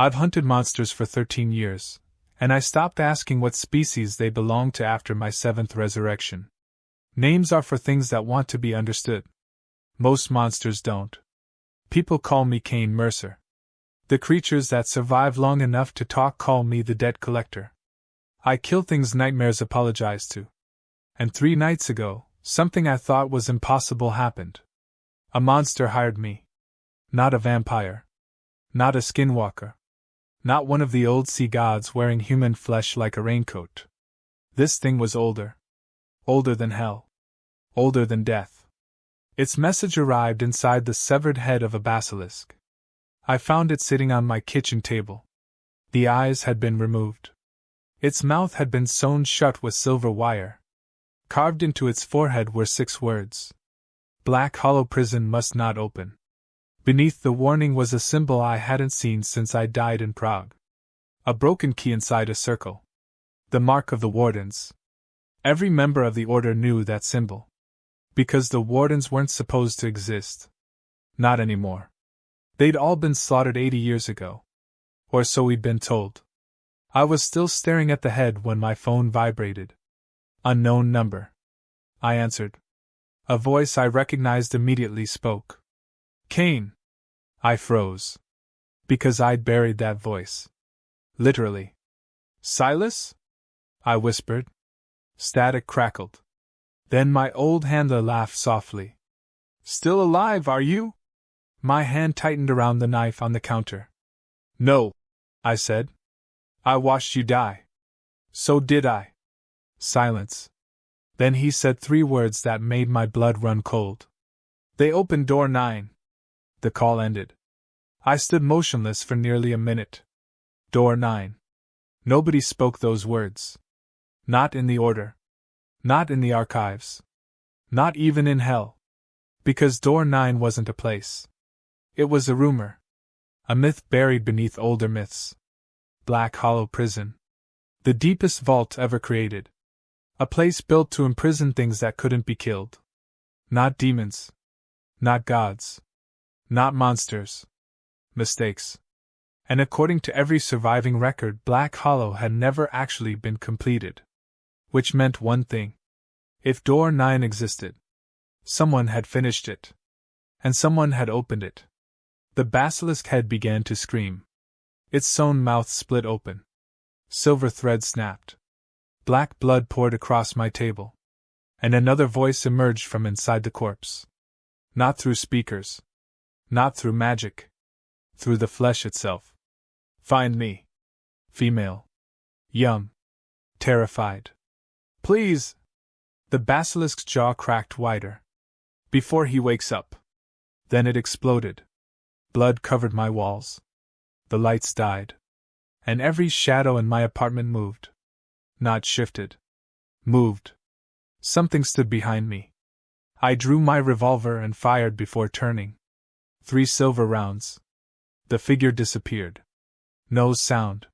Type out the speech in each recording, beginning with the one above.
I've hunted monsters for 13 years, and I stopped asking what species they belong to after my 7th resurrection. Names are for things that want to be understood. Most monsters don't. People call me Cain Mercer. The creatures that survive long enough to talk call me the debt collector. I kill things nightmares apologize to. And 3 nights ago, something I thought was impossible happened. A monster hired me. Not a vampire. Not a skinwalker. Not one of the old sea gods wearing human flesh like a raincoat. This thing was older. Older than hell. Older than death. Its message arrived inside the severed head of a basilisk. I found it sitting on my kitchen table. The eyes had been removed. Its mouth had been sewn shut with silver wire. Carved into its forehead were 6 words. Black Hollow Prison must not open. Beneath the warning was a symbol I hadn't seen since I died in Prague. A broken key inside a circle. The mark of the wardens. Every member of the order knew that symbol. Because the wardens weren't supposed to exist. Not anymore. They'd all been slaughtered 80 years ago. Or so we'd been told. I was still staring at the head when my phone vibrated. Unknown number. I answered. A voice I recognized immediately spoke. Cain. I froze. Because I'd buried that voice. Literally. Silas? I whispered. Static crackled. Then my old handler laughed softly. Still alive, are you? My hand tightened around the knife on the counter. No, I said. I watched you die. So did I. Silence. Then he said 3 words that made my blood run cold. They opened door 9. The call ended. I stood motionless for nearly a minute. Door 9. Nobody spoke those words. Not in the order. Not in the archives. Not even in hell. Because door 9 wasn't a place. It was a rumor. A myth buried beneath older myths. Black Hollow Prison. The deepest vault ever created. A place built to imprison things that couldn't be killed. Not demons. Not gods. Not monsters. Mistakes. And according to every surviving record, Black Hollow had never actually been completed. Which meant one thing. If door 9 existed, someone had finished it. And someone had opened it. The basilisk head began to scream. Its sewn mouth split open. Silver thread snapped. Black blood poured across my table. And another voice emerged from inside the corpse. Not through speakers. Not through magic. Through the flesh itself. Find me. Female. Young. Terrified. Please! The basilisk's jaw cracked wider. Before he wakes up. Then it exploded. Blood covered my walls. The lights died. And every shadow in my apartment moved. Not shifted. Moved. Something stood behind me. I drew my revolver and fired before turning. 3 silver rounds. The figure disappeared. No sound.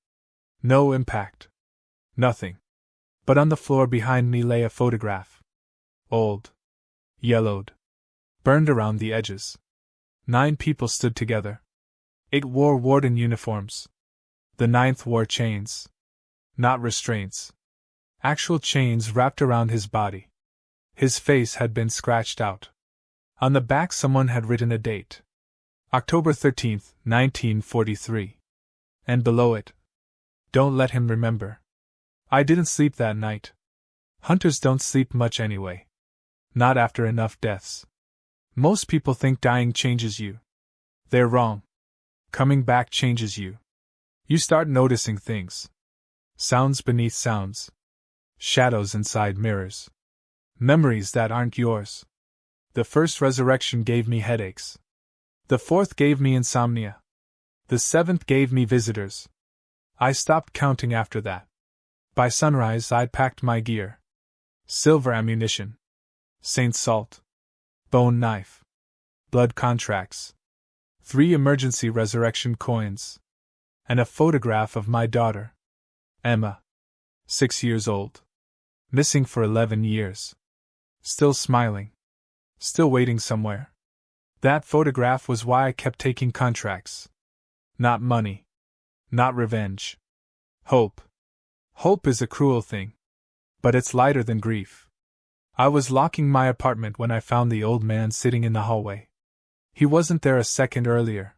No impact. Nothing. But on the floor behind me lay a photograph. Old. Yellowed. Burned around the edges. 9 people stood together. 8 wore warden uniforms. The 9th wore chains. Not restraints. Actual chains wrapped around his body. His face had been scratched out. On the back someone had written a date. October 13th, 1943. And below it. Don't let him remember. I didn't sleep that night. Hunters don't sleep much anyway. Not after enough deaths. Most people think dying changes you. They're wrong. Coming back changes you. You start noticing things. Sounds beneath sounds. Shadows inside mirrors. Memories that aren't yours. The first resurrection gave me headaches. The 4th gave me insomnia. The 7th gave me visitors. I stopped counting after that. By sunrise I'd packed my gear. Silver ammunition. Saint salt. Bone knife. Blood contracts. 3 emergency resurrection coins. And a photograph of my daughter. Emma. 6 years old. Missing for 11 years. Still smiling. Still waiting somewhere. That photograph was why I kept taking contracts. Not money. Not revenge. Hope. Hope is a cruel thing. But it's lighter than grief. I was locking my apartment when I found the old man sitting in the hallway. He wasn't there a second earlier.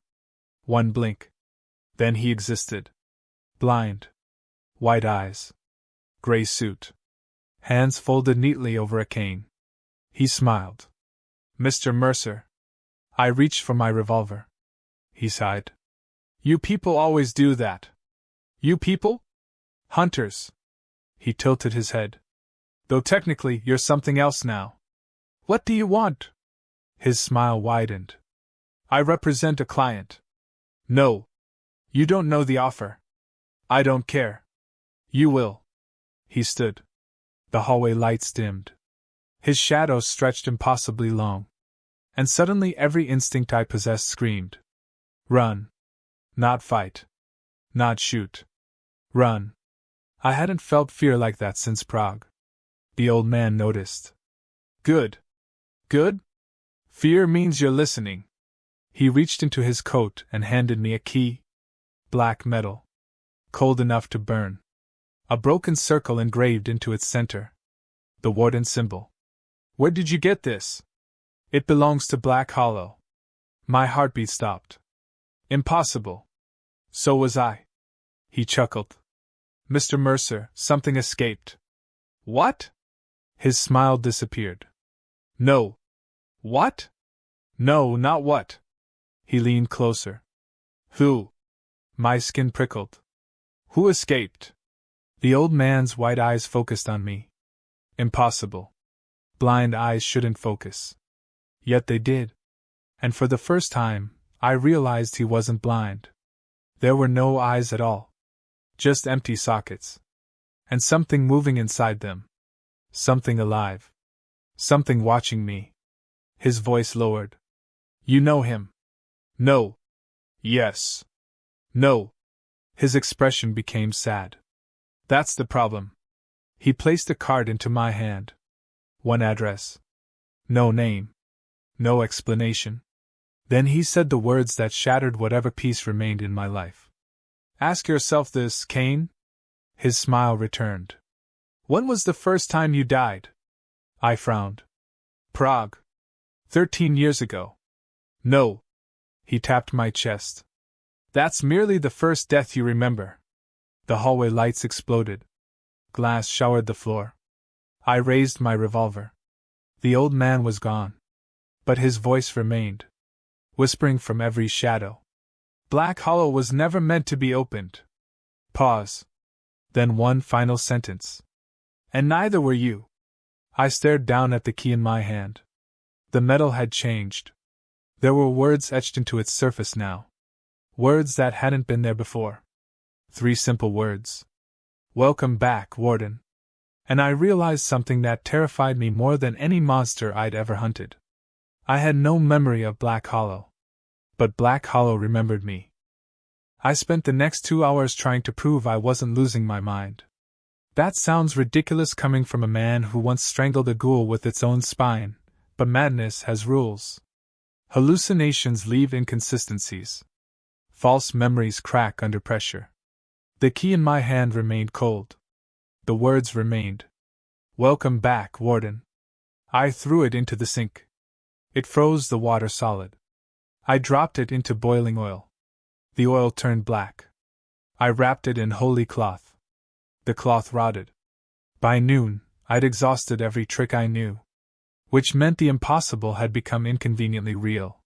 One blink. Then he existed. Blind. White eyes. Gray suit. Hands folded neatly over a cane. He smiled. Mr. Mercer. I reached for my revolver. He sighed. You people always do that. You people? Hunters. He tilted his head. Though technically you're something else now. What do you want? His smile widened. I represent a client. No. You don't know the offer. I don't care. You will. He stood. The hallway lights dimmed. His shadow stretched impossibly long. And suddenly every instinct I possessed screamed. Run. Not fight. Not shoot. Run. I hadn't felt fear like that since Prague. The old man noticed. Good. Good? Fear means you're listening. He reached into his coat and handed me a key. Black metal. Cold enough to burn. A broken circle engraved into its center. The warden symbol. Where did you get this? It belongs to Black Hollow. My heartbeat stopped. Impossible. So was I. He chuckled. Mr. Mercer, something escaped. What? His smile disappeared. No. What? No, not what. He leaned closer. Who? My skin prickled. Who escaped? The old man's white eyes focused on me. Impossible. Blind eyes shouldn't focus. Yet they did. And for the first time, I realized he wasn't blind. There were no eyes at all. Just empty sockets. And something moving inside them. Something alive. Something watching me. His voice lowered. You know him? No. Yes. No. His expression became sad. That's the problem. He placed a card into my hand. One address. No name. No explanation. Then he said the words that shattered whatever peace remained in my life. Ask yourself this, Kane. His smile returned. When was the first time you died? I frowned. Prague. 13 years ago. No. He tapped my chest. That's merely the first death you remember. The hallway lights exploded. Glass showered the floor. I raised my revolver. The old man was gone. But his voice remained, whispering from every shadow. Black Hollow was never meant to be opened. Pause. Then one final sentence. And neither were you. I stared down at the key in my hand. The metal had changed. There were words etched into its surface now. Words that hadn't been there before. 3 simple words. Welcome back, Warden. And I realized something that terrified me more than any monster I'd ever hunted. I had no memory of Black Hollow. But Black Hollow remembered me. I spent the next 2 hours trying to prove I wasn't losing my mind. That sounds ridiculous coming from a man who once strangled a ghoul with its own spine, but madness has rules. Hallucinations leave inconsistencies. False memories crack under pressure. The key in my hand remained cold. The words remained. Welcome back, Warden. I threw it into the sink. It froze the water solid. I dropped it into boiling oil. The oil turned black. I wrapped it in holy cloth. The cloth rotted. By noon, I'd exhausted every trick I knew. Which meant the impossible had become inconveniently real.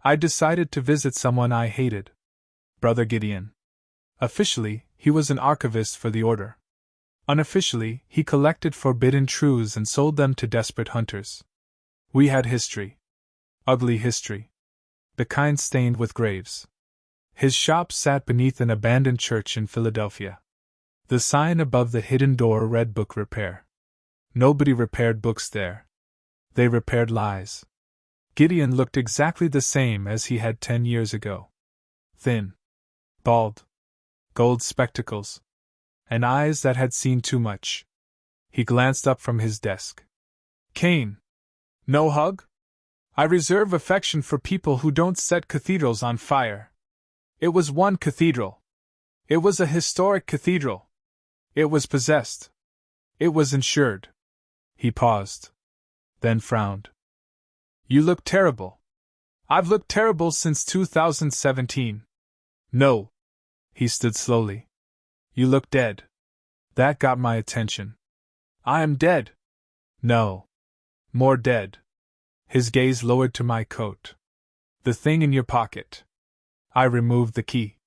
I decided to visit someone I hated. Brother Gideon. Officially, he was an archivist for the Order. Unofficially, he collected forbidden truths and sold them to desperate hunters. We had history. Ugly history. The kind stained with graves. His shop sat beneath an abandoned church in Philadelphia. The sign above the hidden door read Book Repair. Nobody repaired books there. They repaired lies. Gideon looked exactly the same as he had 10 years ago. Thin. Bald. Gold spectacles. And eyes that had seen too much. He glanced up from his desk. Kane. No hug? I reserve affection for people who don't set cathedrals on fire. It was one cathedral. It was a historic cathedral. It was possessed. It was insured. He paused. Then frowned. You look terrible. I've looked terrible since 2017. No. He stood slowly. You look dead. That got my attention. I am dead. No. More dead. His gaze lowered to my coat. The thing in your pocket. I removed the key.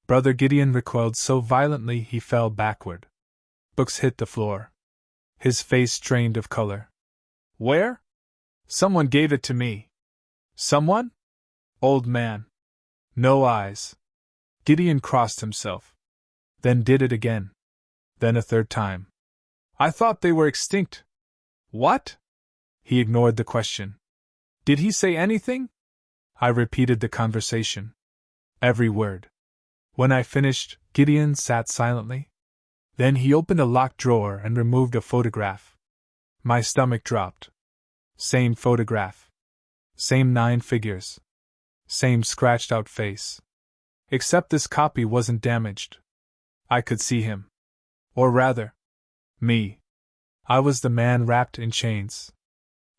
Brother Gideon recoiled so violently he fell backward. Books hit the floor. His face drained of color. Where? Someone gave it to me. Someone? Old man. No eyes. Gideon crossed himself. Then did it again. Then a third time. I thought they were extinct. What? He ignored the question. Did he say anything? I repeated the conversation. Every word. When I finished, Gideon sat silently. Then he opened a locked drawer and removed a photograph. My stomach dropped. Same photograph. Same 9 figures. Same scratched out face. Except this copy wasn't damaged. I could see him. Or rather, me. I was the man wrapped in chains.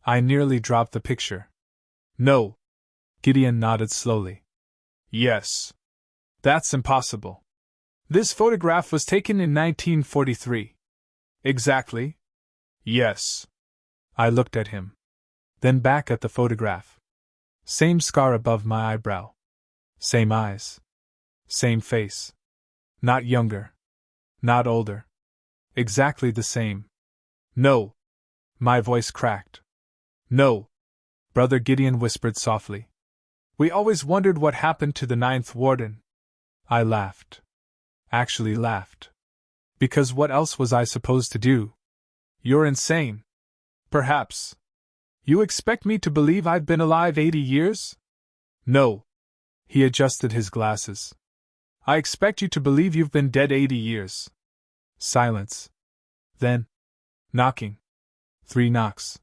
I nearly dropped the picture. No. Gideon nodded slowly. Yes. That's impossible. This photograph was taken in 1943. Exactly? Yes. I looked at him. Then back at the photograph. Same scar above my eyebrow. Same eyes. Same face. Not younger. Not older. Exactly the same. No. My voice cracked. No. Brother Gideon whispered softly. We always wondered what happened to the 9th warden. I laughed. Actually laughed. Because what else was I supposed to do? You're insane. Perhaps. You expect me to believe I've been alive 80 years? No. He adjusted his glasses. I expect you to believe you've been dead 80 years. Silence. Then. Knocking. 3 knocks.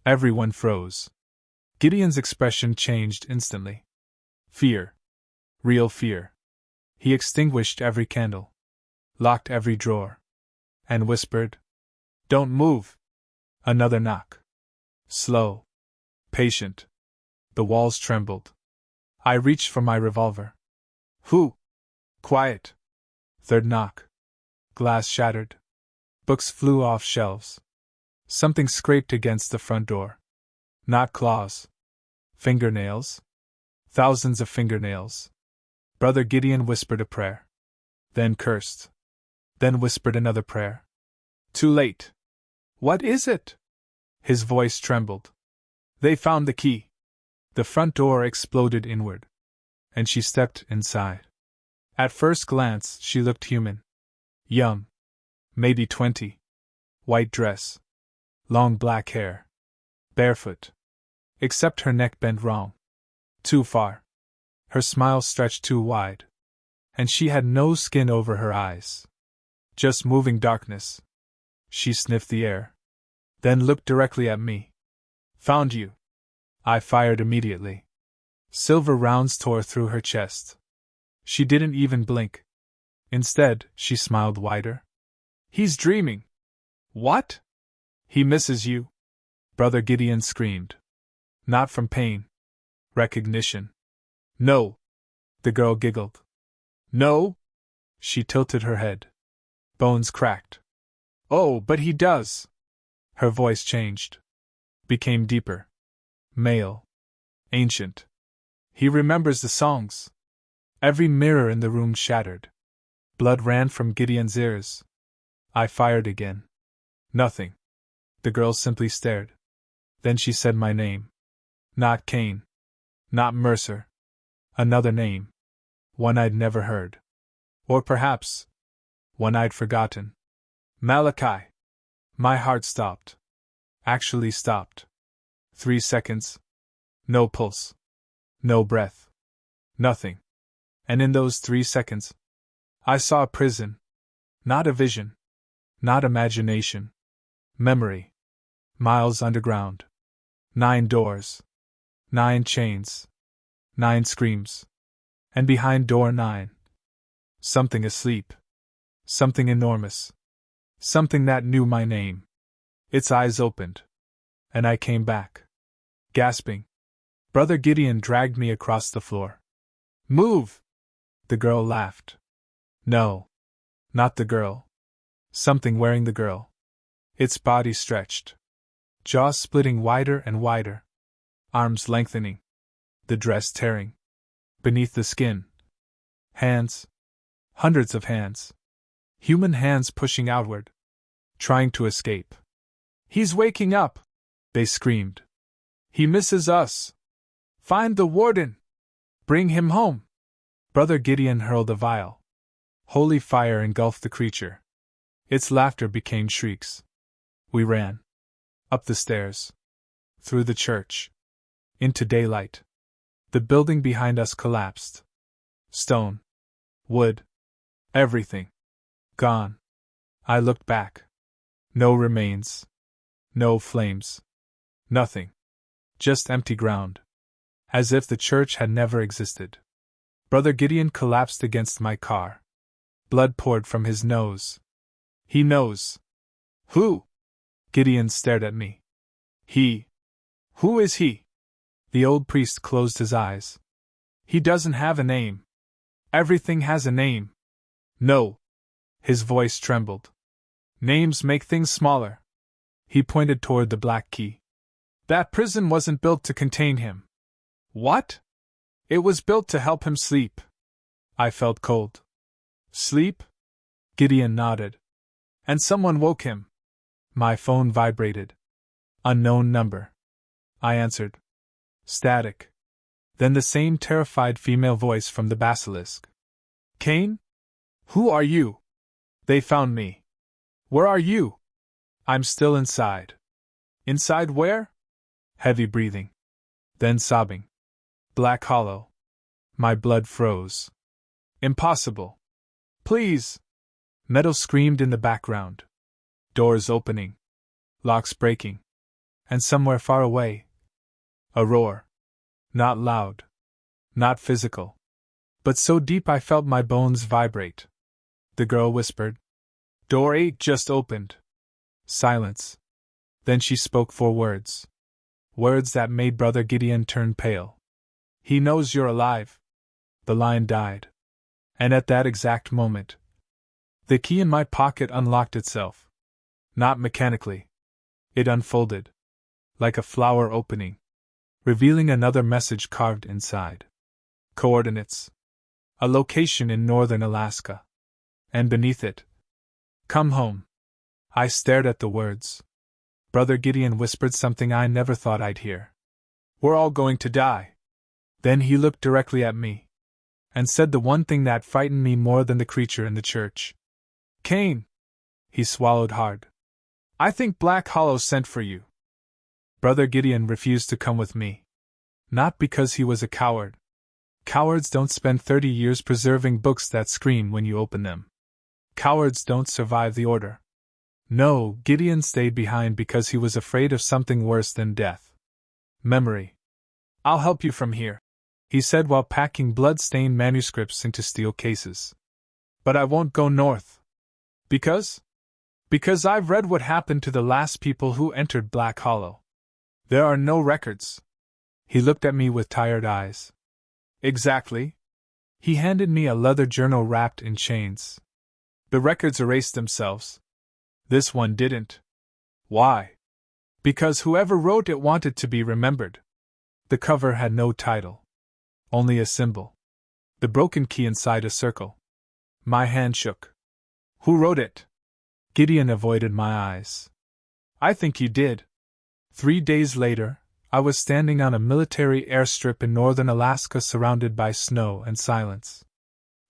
Everyone froze. Gideon's expression changed instantly. Fear. Real fear. He extinguished every candle. Locked every drawer. And whispered, Don't move. Another knock. Slow. Patient. The walls trembled. I reached for my revolver. Who? Quiet. Third knock. Glass shattered. Books flew off shelves. Something scraped against the front door. Not claws. Fingernails. Thousands of fingernails. Brother Gideon whispered a prayer. Then cursed. Then whispered another prayer. Too late. What is it? His voice trembled. They found the key. The front door exploded inward. And she stepped inside. At first glance, she looked human. Young. Maybe 20. White dress. Long black hair. Barefoot. Except her neck bent wrong. Too far. Her smile stretched too wide. And she had no skin over her eyes. Just moving darkness. She sniffed the air. Then looked directly at me. Found you. I fired immediately. Silver rounds tore through her chest. She didn't even blink. Instead, she smiled wider. He's dreaming. What? He misses you. Brother Gideon screamed. Not from pain. Recognition. No. The girl giggled. No? She tilted her head. Bones cracked. Oh, but he does. Her voice changed. Became deeper. Male. Ancient. He remembers the songs. Every mirror in the room shattered. Blood ran from Gideon's ears. I fired again. Nothing. The girl simply stared. Then she said my name. Not Kane. Not Mercer. Another name. One I'd never heard. Or perhaps, one I'd forgotten. Malachi. My heart stopped. Actually stopped. 3 seconds. No pulse. No breath. Nothing. And in those 3 seconds, I saw a prison. Not a vision. Not imagination. Memory. Miles underground. 9 doors. 9 chains. 9 screams. And behind door 9. Something asleep. Something enormous. Something that knew my name. Its eyes opened. And I came back. Gasping. Brother Gideon dragged me across the floor. Move! The girl laughed. No. Not the girl. Something wearing the girl. Its body stretched. Jaws splitting wider and wider. Arms lengthening. The dress tearing. Beneath the skin. Hands. Hundreds of hands. Human hands pushing outward. Trying to escape. He's waking up! They screamed. He misses us! Find the warden! Bring him home! Brother Gideon hurled a vial. Holy fire engulfed the creature. Its laughter became shrieks. We ran. Up the stairs. Through the church. Into daylight. The building behind us collapsed. Stone. Wood. Everything. Gone. I looked back. No remains. No flames. Nothing. Just empty ground. As if the church had never existed. Brother Gideon collapsed against my car. Blood poured from his nose. He knows. Who? Gideon stared at me. He. Who is he? The old priest closed his eyes. He doesn't have a name. Everything has a name. No. His voice trembled. Names make things smaller. He pointed toward the black key. That prison wasn't built to contain him. What? It was built to help him sleep. I felt cold. Sleep? Gideon nodded. And someone woke him. My phone vibrated. Unknown number. I answered. Static. Then the same terrified female voice from the basilisk. Cain? Who are you? They found me. Where are you? I'm still inside. Inside where? Heavy breathing. Then sobbing. Black Hollow. My blood froze. Impossible. Please. Metal screamed in the background. Doors opening. Locks breaking. And somewhere far away. A roar. Not loud. Not physical. But so deep I felt my bones vibrate. The girl whispered. Door 8 just opened. Silence. Then she spoke 4 words. Words that made Brother Gideon turn pale. He knows you're alive. The line died. And at that exact moment, the key in my pocket unlocked itself. Not mechanically. It unfolded. Like a flower opening. Revealing another message carved inside. Coordinates. A location in northern Alaska. And beneath it, come home. I stared at the words. Brother Gideon whispered something I never thought I'd hear. We're all going to die. Then he looked directly at me. And said the one thing that frightened me more than the creature in the church. Cain. He swallowed hard. I think Black Hollow sent for you. Brother Gideon refused to come with me. Not because he was a coward. Cowards don't spend 30 years preserving books that scream when you open them. Cowards don't survive the order. No, Gideon stayed behind because he was afraid of something worse than death. Memory. I'll help you from here, he said while packing blood-stained manuscripts into steel cases. But I won't go north. Because? Because I've read what happened to the last people who entered Black Hollow. There are no records. He looked at me with tired eyes. Exactly. He handed me a leather journal wrapped in chains. The records erased themselves. This one didn't. Why? Because whoever wrote it wanted to be remembered. The cover had no title. Only a symbol. The broken key inside a circle. My hand shook. Who wrote it? Gideon avoided my eyes. I think you did. 3 days later, I was standing on a military airstrip in northern Alaska surrounded by snow and silence.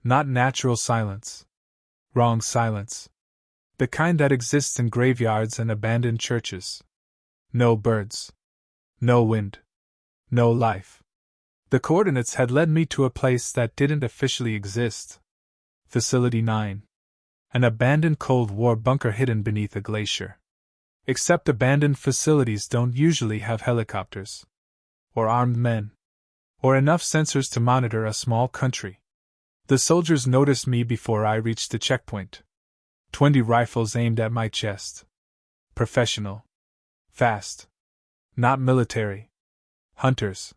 Not natural silence. Wrong silence. The kind that exists in graveyards and abandoned churches. No birds. No wind. No life. The coordinates had led me to a place that didn't officially exist. Facility 9. An abandoned Cold War bunker hidden beneath a glacier. Except abandoned facilities don't usually have helicopters. Or armed men. Or enough sensors to monitor a small country. The soldiers noticed me before I reached the checkpoint. 20 rifles aimed at my chest. Professional. Fast. Not military. Hunters.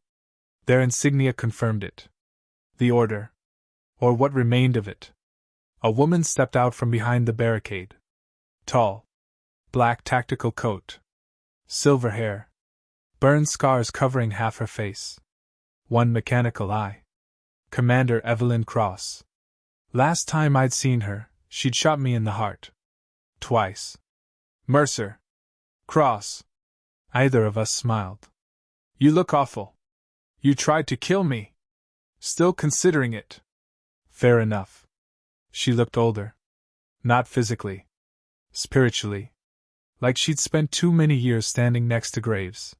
Their insignia confirmed it. The order. Or what remained of it. A woman stepped out from behind the barricade. Tall. Black tactical coat. Silver hair. Burn scars covering half her face. One mechanical eye. Commander Evelyn Cross. Last time I'd seen her, she'd shot me in the heart. Twice. Mercer. Cross. Either of us smiled. You look awful. You tried to kill me. Still considering it. Fair enough. She looked older. Not physically. Spiritually. Like she'd spent too many years standing next to graves.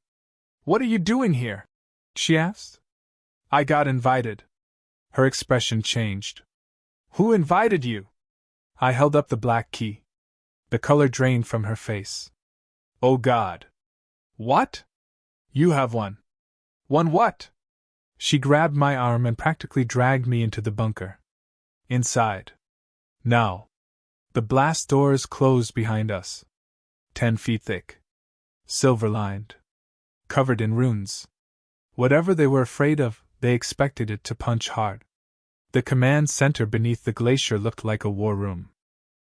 What are you doing here? She asked. I got invited. Her expression changed. Who invited you? I held up the black key. The color drained from her face. Oh God. What? You have one. One what? She grabbed my arm and practically dragged me into the bunker. Inside. Now. The blast doors closed behind us. 10 feet thick. Silver-lined. Covered in runes. Whatever they were afraid of, they expected it to punch hard. The command center beneath the glacier looked like a war room.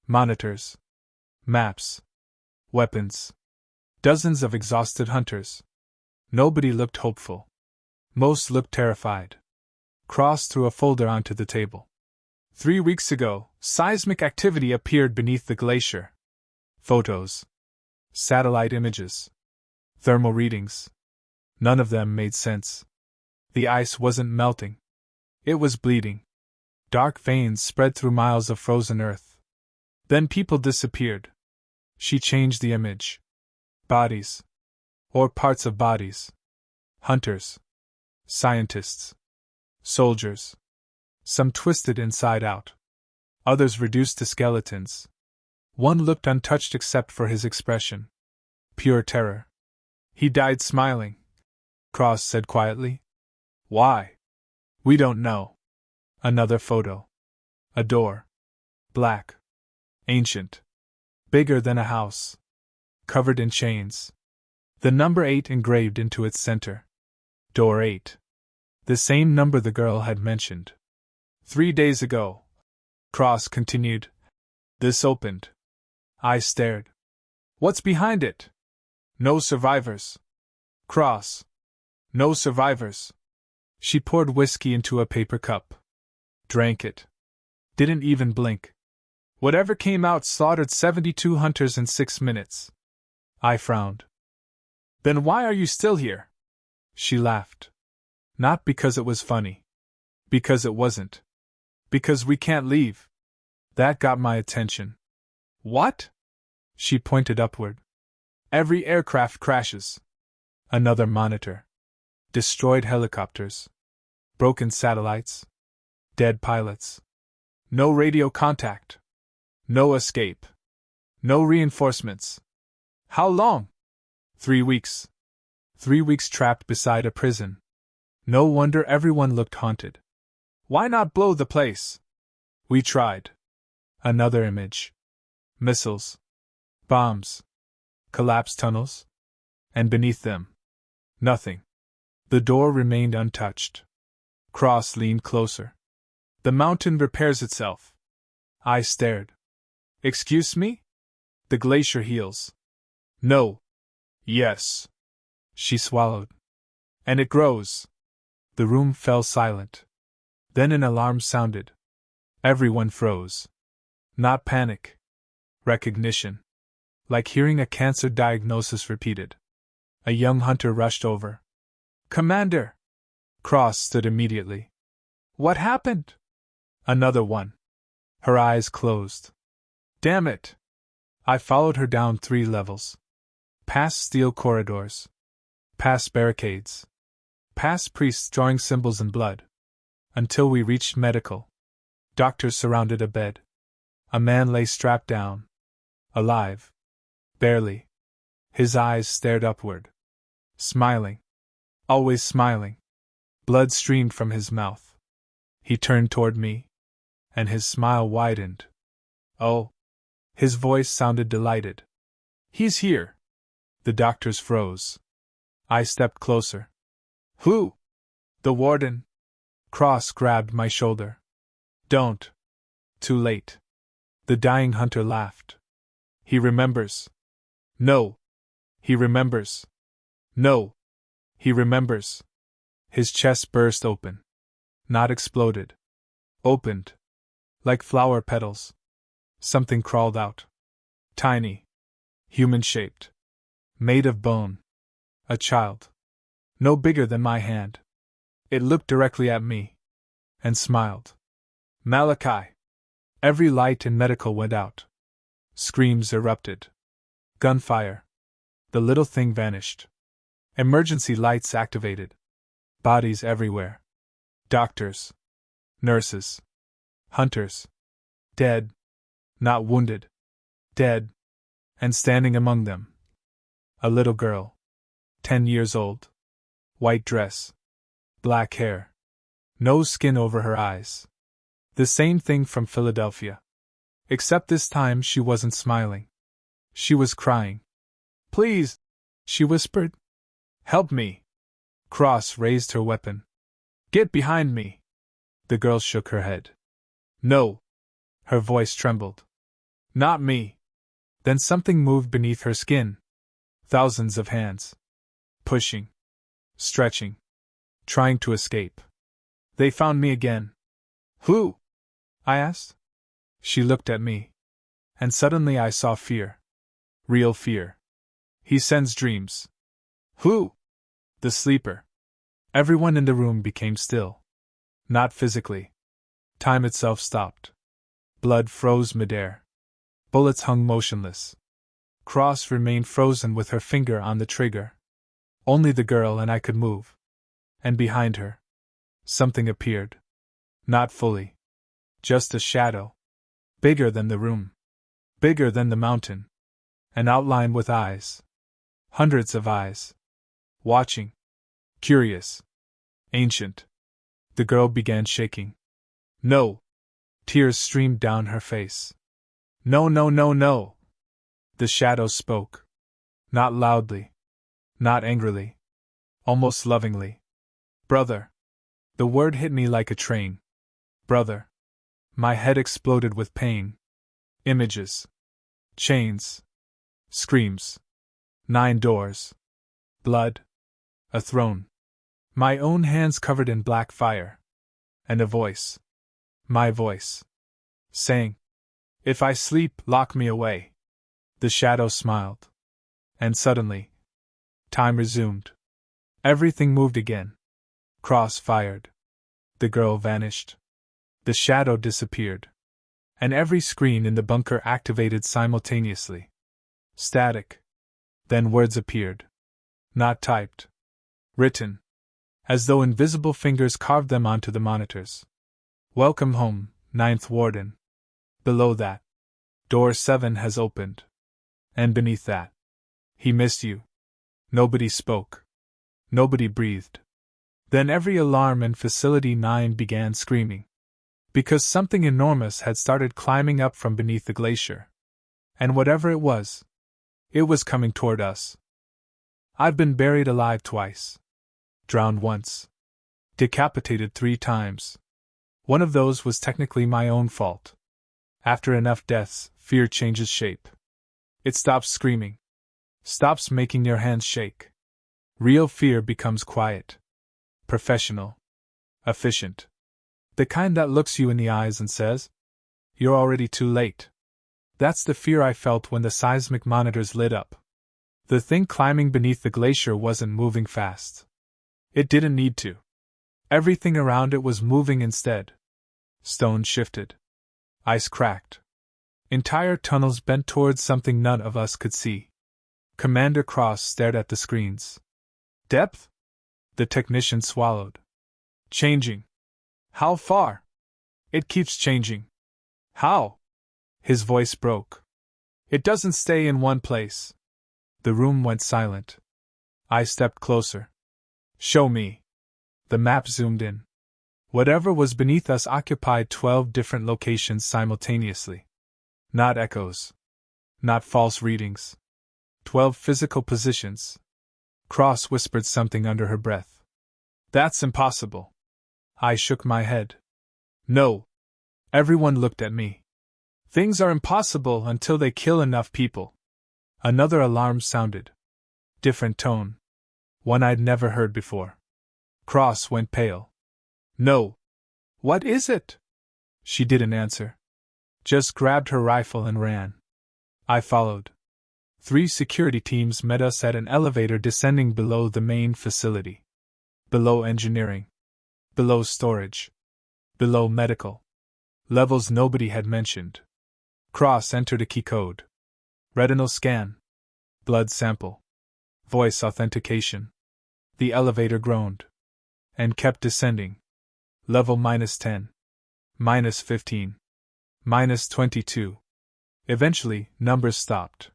Monitors. Maps. Weapons. Dozens of exhausted hunters. Nobody looked hopeful. Most looked terrified. Cross threw a folder onto the table. 3 weeks ago, seismic activity appeared beneath the glacier. Photos. Satellite images. Thermal readings. None of them made sense. The ice wasn't melting. It was bleeding. Dark veins spread through miles of frozen earth. Then people disappeared. She changed the image. Bodies. Or parts of bodies. Hunters. Scientists. Soldiers. Some twisted inside out. Others reduced to skeletons. One looked untouched except for his expression. Pure terror. He died smiling. Cross said quietly. Why? We don't know. Another photo. A door. Black. Ancient. Bigger than a house. Covered in chains. The number 8 engraved into its center. Door 8. The same number the girl had mentioned. 3 days ago. Cross continued. This opened. I stared. What's behind it? No survivors. Cross. No survivors. She poured whiskey into a paper cup. Drank it. Didn't even blink. Whatever came out slaughtered 72 hunters in 6 minutes. I frowned. Then why are you still here? She laughed. Not because it was funny. Because it wasn't. Because we can't leave. That got my attention. What? She pointed upward. Every aircraft crashes. Another monitor. Destroyed helicopters. Broken satellites. Dead pilots. No radio contact. No escape. No reinforcements. How long? 3 weeks. 3 weeks trapped beside a prison. No wonder everyone looked haunted. Why not blow the place? We tried. Another image. Missiles. Bombs. Collapsed tunnels. And beneath them. Nothing. The door remained untouched. Cross leaned closer. The mountain repairs itself. I stared. Excuse me? The glacier heals. No. Yes. She swallowed. And it grows. The room fell silent. Then an alarm sounded. Everyone froze. Not panic. Recognition. Like hearing a cancer diagnosis repeated. A young hunter rushed over. Commander! Cross stood immediately. What happened? Another one. Her eyes closed. Damn it! I followed her down 3 levels. Past steel corridors. Past barricades. Past priests drawing symbols in blood. Until we reached medical. Doctors surrounded a bed. A man lay strapped down. Alive. Barely. His eyes stared upward. Smiling. Always smiling. Blood streamed from his mouth. He turned toward me. and his smile widened. Oh! His voice sounded delighted. He's here! The doctors froze. I stepped closer. Who? The warden. Cross grabbed my shoulder. Don't. Too late. The dying hunter laughed. He remembers. No. He remembers. No. He remembers. His chest burst open. Not exploded. Opened. Like flower petals. Something crawled out. Tiny. Human-shaped. Made of bone. A child. No bigger than my hand. It looked directly at me. And smiled. Malachi. Every light in medical went out. Screams erupted. Gunfire. The little thing vanished. Emergency lights activated. Bodies everywhere. Doctors. Nurses. Hunters. Dead. Not wounded. Dead. And standing among them. A little girl. 10 years old. White dress. Black hair. No skin over her eyes. The same thing from Philadelphia. Except this time she wasn't smiling. She was crying. Please, she whispered. Help me. Cross raised her weapon. Get behind me. The girl shook her head. No. Her voice trembled. Not me. Then something moved beneath her skin. Thousands of hands. Pushing. Stretching. Trying to escape. They found me again. Who? I asked. She looked at me. And suddenly I saw fear. Real fear. He sends dreams. Who? The sleeper. Everyone in the room became still. Not physically. Time itself stopped. Blood froze midair. Bullets hung motionless. Cross remained frozen with her finger on the trigger. Only the girl and I could move. And behind her, something appeared. Not fully. Just a shadow. Bigger than the room. Bigger than the mountain. An outline with eyes. Hundreds of eyes. Watching. Curious. Ancient. The girl began shaking. No. Tears streamed down her face. No, no, no, no. The shadow spoke. Not loudly. Not angrily. Almost lovingly. Brother. The word hit me like a train. Brother. My head exploded with pain. Images. Chains. Screams. 9 doors. Blood. A throne. My own hands covered in black fire. And a voice. My voice. Saying, if I sleep, lock me away. The shadow smiled. And suddenly, time resumed. Everything moved again. Cross fired. The girl vanished. The shadow disappeared. And every screen in the bunker activated simultaneously. Static. Then words appeared. Not typed. Written. As though invisible fingers carved them onto the monitors. Welcome home, 9th Warden. Below that, door 7 has opened. And beneath that, he missed you. Nobody spoke. Nobody breathed. Then every alarm in Facility 9 began screaming. Because something enormous had started climbing up from beneath the glacier. And whatever it was coming toward us. I've been buried alive twice. Drowned once. Decapitated 3 times. One of those was technically my own fault. After enough deaths, fear changes shape. It stops screaming. Stops making your hands shake. Real fear becomes quiet. Professional. Efficient. The kind that looks you in the eyes and says, you're already too late. That's the fear I felt when the seismic monitors lit up. The thing climbing beneath the glacier wasn't moving fast. It didn't need to. Everything around it was moving instead. Stone shifted. Ice cracked. Entire tunnels bent towards something none of us could see. Commander Cross stared at the screens. Depth? The technician swallowed. Changing. How far? It keeps changing. How? His voice broke. It doesn't stay in one place. The room went silent. I stepped closer. Show me. The map zoomed in. Whatever was beneath us occupied 12 different locations simultaneously. Not echoes. Not false readings. 12 physical positions. Cross whispered something under her breath. That's impossible. I shook my head. No. Everyone looked at me. Things are impossible until they kill enough people. Another alarm sounded. Different tone. One I'd never heard before. Cross went pale. No. What is it? She didn't answer. Just grabbed her rifle and ran. I followed. 3 security teams met us at an elevator descending below the main facility. Below engineering. Below storage. Below medical. Levels nobody had mentioned. Cross entered a key code. Retinal scan. Blood sample. Voice authentication. The elevator groaned. And kept descending. Level -10. -15. -22. Eventually, numbers stopped.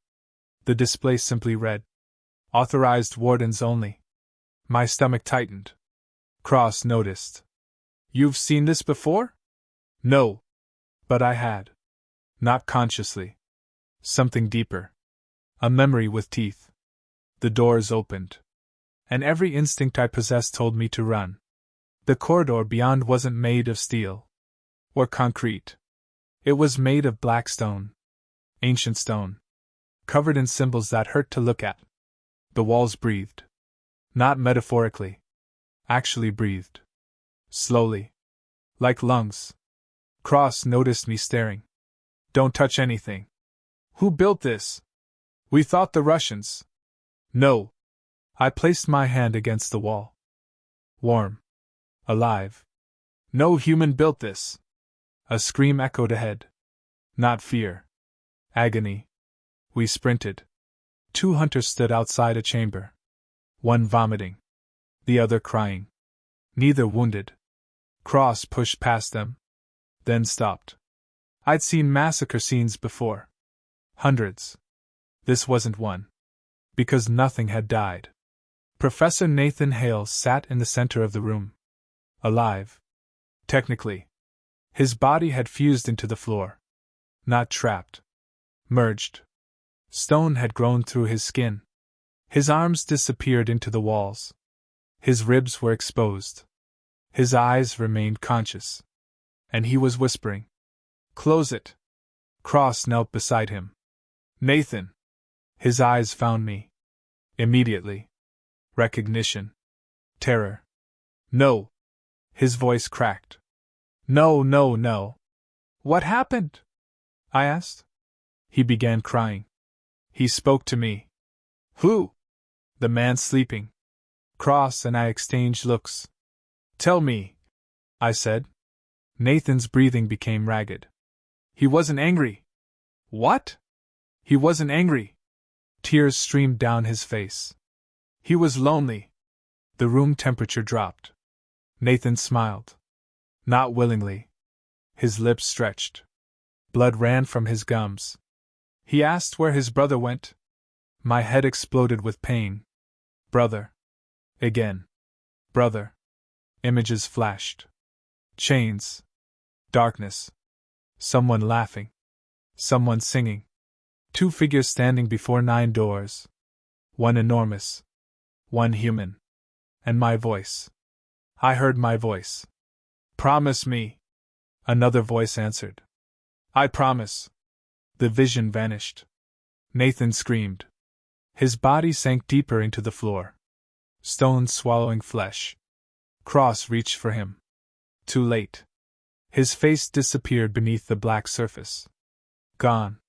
The display simply read, Authorized wardens only. My stomach tightened. Cross noticed. You've seen this before? No. But I had. Not consciously. Something deeper. A memory with teeth. The doors opened. And every instinct I possessed told me to run. The corridor beyond wasn't made of steel. Or concrete. It was made of black stone. Ancient stone. Covered in symbols that hurt to look at. The walls breathed. Not metaphorically. Actually breathed. Slowly. Like lungs. Cross noticed me staring. Don't touch anything. Who built this? We thought the Russians. No. I placed my hand against the wall. Warm. Alive. No human built this. A scream echoed ahead. Not fear. Agony. We sprinted. 2 hunters stood outside a chamber. One vomiting. The other crying. Neither wounded. Cross pushed past them. Then stopped. I'd seen massacre scenes before. Hundreds. This wasn't one. Because nothing had died. Professor Nathan Hale sat in the center of the room. Alive. Technically. His body had fused into the floor. Not trapped. Merged. Stone had grown through his skin. His arms disappeared into the walls. His ribs were exposed. His eyes remained conscious. And he was whispering. Close it. Cross knelt beside him. Nathan. His eyes found me. Immediately. Recognition. Terror. No. His voice cracked. No, no, no. What happened? I asked. He began crying. He spoke to me. Who? The man sleeping. Cross and I exchanged looks. Tell me, I said. Nathan's breathing became ragged. He wasn't angry. What? He wasn't angry. Tears streamed down his face. He was lonely. The room temperature dropped. Nathan smiled. Not willingly. His lips stretched. Blood ran from his gums. He asked where his brother went. My head exploded with pain. Brother. Again. Brother. Images flashed. Chains. Darkness. Someone laughing. Someone singing. 2 figures standing before 9 doors. One enormous. One human. And my voice. I heard my voice. Promise me. Another voice answered. I promise. The vision vanished. Nathan screamed. His body sank deeper into the floor. Stone swallowing flesh. Cross reached for him. Too late. His face disappeared beneath the black surface. Gone.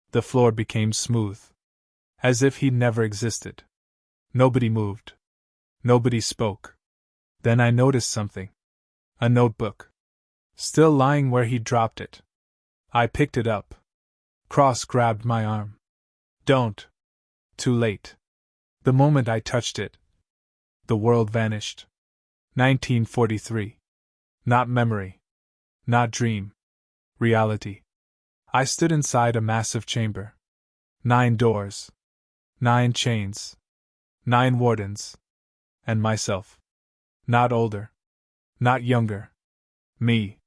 The floor became smooth. As if he'd never existed. Nobody moved. Nobody spoke. Then I noticed something. A notebook. Still lying where he'd dropped it. I picked it up. Cross grabbed my arm. Don't. Too late. The moment I touched it, the world vanished. 1943. Not memory. Not dream. Reality. I stood inside a massive chamber. 9 doors. 9 chains. 9 wardens. And myself. Not older. Not younger. Me.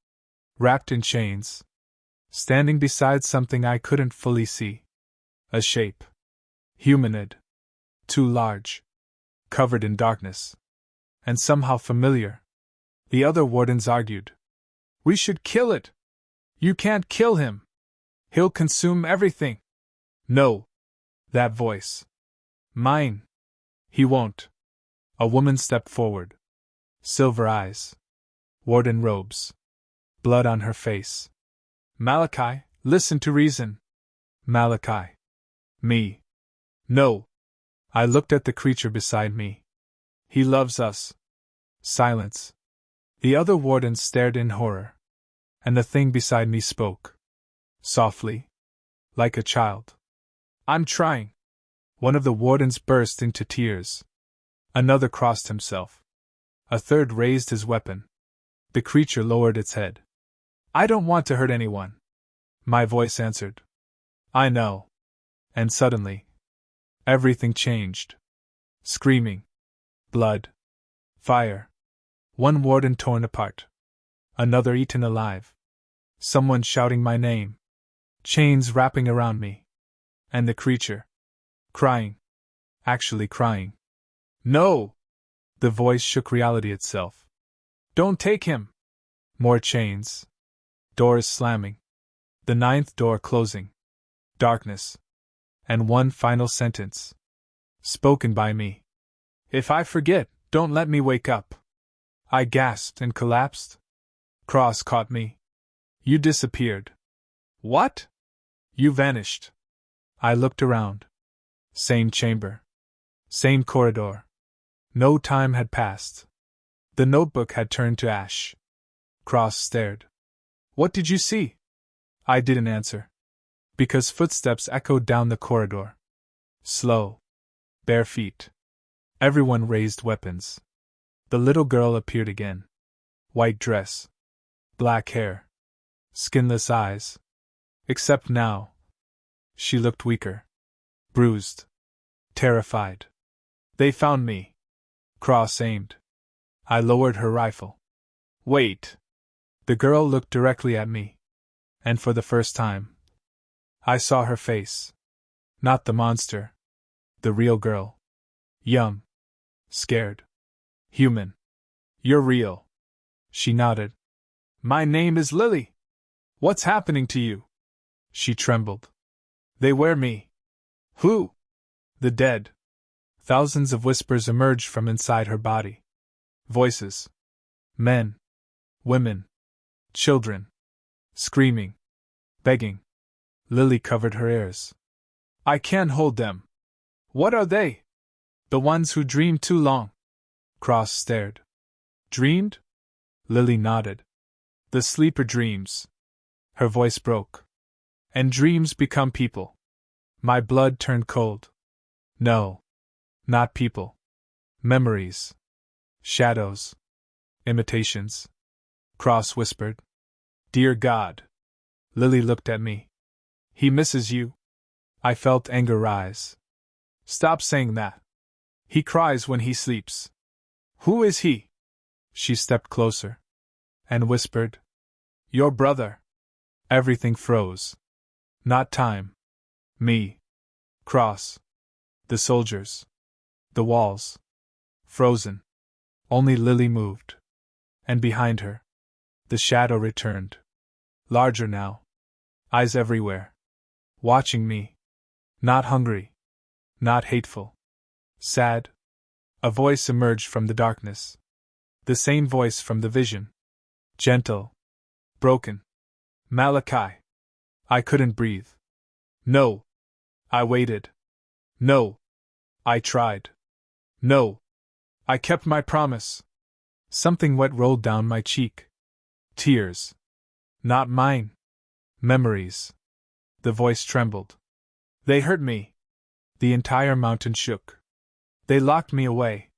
Wrapped in chains. Standing beside something I couldn't fully see. A shape. Humanoid. Too large. Covered in darkness. And somehow familiar. The other wardens argued. We should kill it. You can't kill him. He'll consume everything. No. That voice. Mine. He won't. A woman stepped forward. Silver eyes. Warden robes. Blood on her face. Malachi, listen to reason. Malachi. Me. No. I looked at the creature beside me. He loves us. Silence. The other wardens stared in horror. And the thing beside me spoke. Softly. Like a child. I'm trying. One of the wardens burst into tears. Another crossed himself. A third raised his weapon. The creature lowered its head. I don't want to hurt anyone. My voice answered. I know. And suddenly, everything changed. Screaming. Blood. Fire. One warden torn apart. Another eaten alive. Someone shouting my name. Chains wrapping around me. And the creature. Crying. Actually crying. No! The voice shook reality itself. Don't take him! More chains. Doors slamming. The 9th door closing. Darkness. And one final sentence. Spoken by me. If I forget, don't let me wake up. I gasped and collapsed. Cross caught me. You disappeared. What? You vanished. I looked around. Same chamber. Same corridor. No time had passed. The notebook had turned to ash. Cross stared. What did you see? I didn't answer. Because footsteps echoed down the corridor. Slow. Bare feet. Everyone raised weapons. The little girl appeared again. White dress. Black hair. Skinless eyes. Except now. She looked weaker. Bruised. Terrified. They found me. Cross aimed. I lowered her rifle. Wait. The girl looked directly at me. And for the first time, I saw her face. Not the monster. The real girl. Young. Scared. Human. You're real. She nodded. My name is Lily. What's happening to you? She trembled. They wear me. Who? The dead. Thousands of whispers emerged from inside her body. Voices. Men. Women. Children. Screaming. Begging. Lily covered her ears. I can't hold them. What are they? The ones who dreamed too long. Cross stared. Dreamed? Lily nodded. The sleeper dreams. Her voice broke. And dreams become people. My blood turned cold. No. Not people. Memories. Shadows. Imitations. Cross whispered. Dear God. Lily looked at me. He misses you. I felt anger rise. Stop saying that. He cries when he sleeps. Who is he? She stepped closer. And whispered. Your brother. Everything froze. Not time. Me. Cross. The soldiers. The walls. Frozen. Only Lily moved. And behind her, the shadow returned. Larger now. Eyes everywhere. Watching me. Not hungry. Not hateful. Sad. A voice emerged from the darkness. The same voice from the vision. Gentle. Broken. Malachi. I couldn't breathe. No. I waited. No. I tried. No. I kept my promise. Something wet rolled down my cheek. Tears. Not mine. Memories. The voice trembled. They hurt me. The entire mountain shook. They locked me away.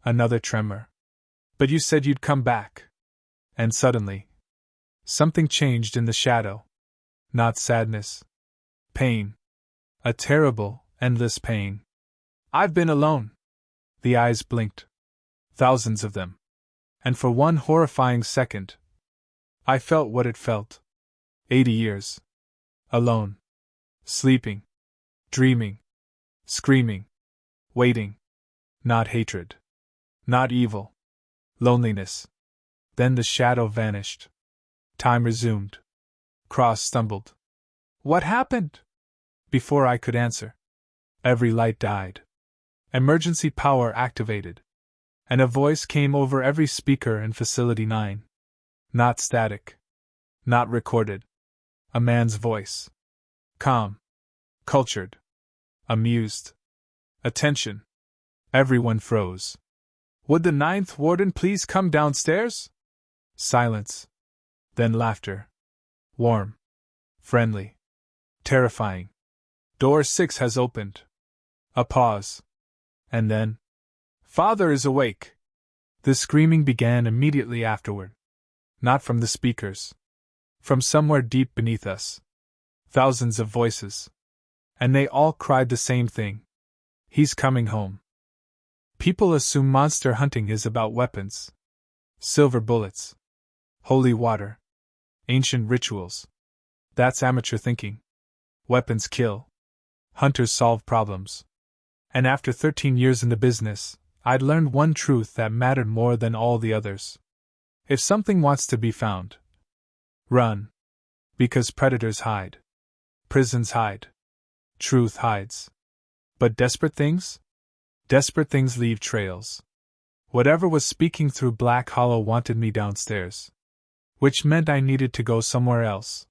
Another tremor. But you said you'd come back. And suddenly, something changed in the shadow. Not sadness. Pain. A terrible, endless pain. I've been alone. The eyes blinked. Thousands of them. And for one horrifying second, I felt what it felt. 80 years. Alone. Sleeping. Dreaming. Screaming. Waiting. Not hatred. Not evil. Loneliness. Then the shadow vanished. Time resumed. Cross stumbled. What happened? Before I could answer, every light died. Emergency power activated. And a voice came over every speaker in Facility 9. Not static. Not recorded. A man's voice. Calm. Cultured. Amused. Attention. Everyone froze. Would the 9th warden please come downstairs? Silence. Then laughter. Warm. Friendly. Terrifying. Door 6 has opened. A pause. And then, Father is awake. The screaming began immediately afterward. Not from the speakers. From somewhere deep beneath us. Thousands of voices. And they all cried the same thing. He's coming home. People assume monster hunting is about weapons. Silver bullets. Holy water. Ancient rituals. That's amateur thinking. Weapons kill. Hunters solve problems. And after 13 years in the business, I'd learned one truth that mattered more than all the others. If something wants to be found, run. Because predators hide. Prisons hide. Truth hides. But desperate things? Desperate things leave trails. Whatever was speaking through Black Hollow wanted me downstairs. Which meant I needed to go somewhere else.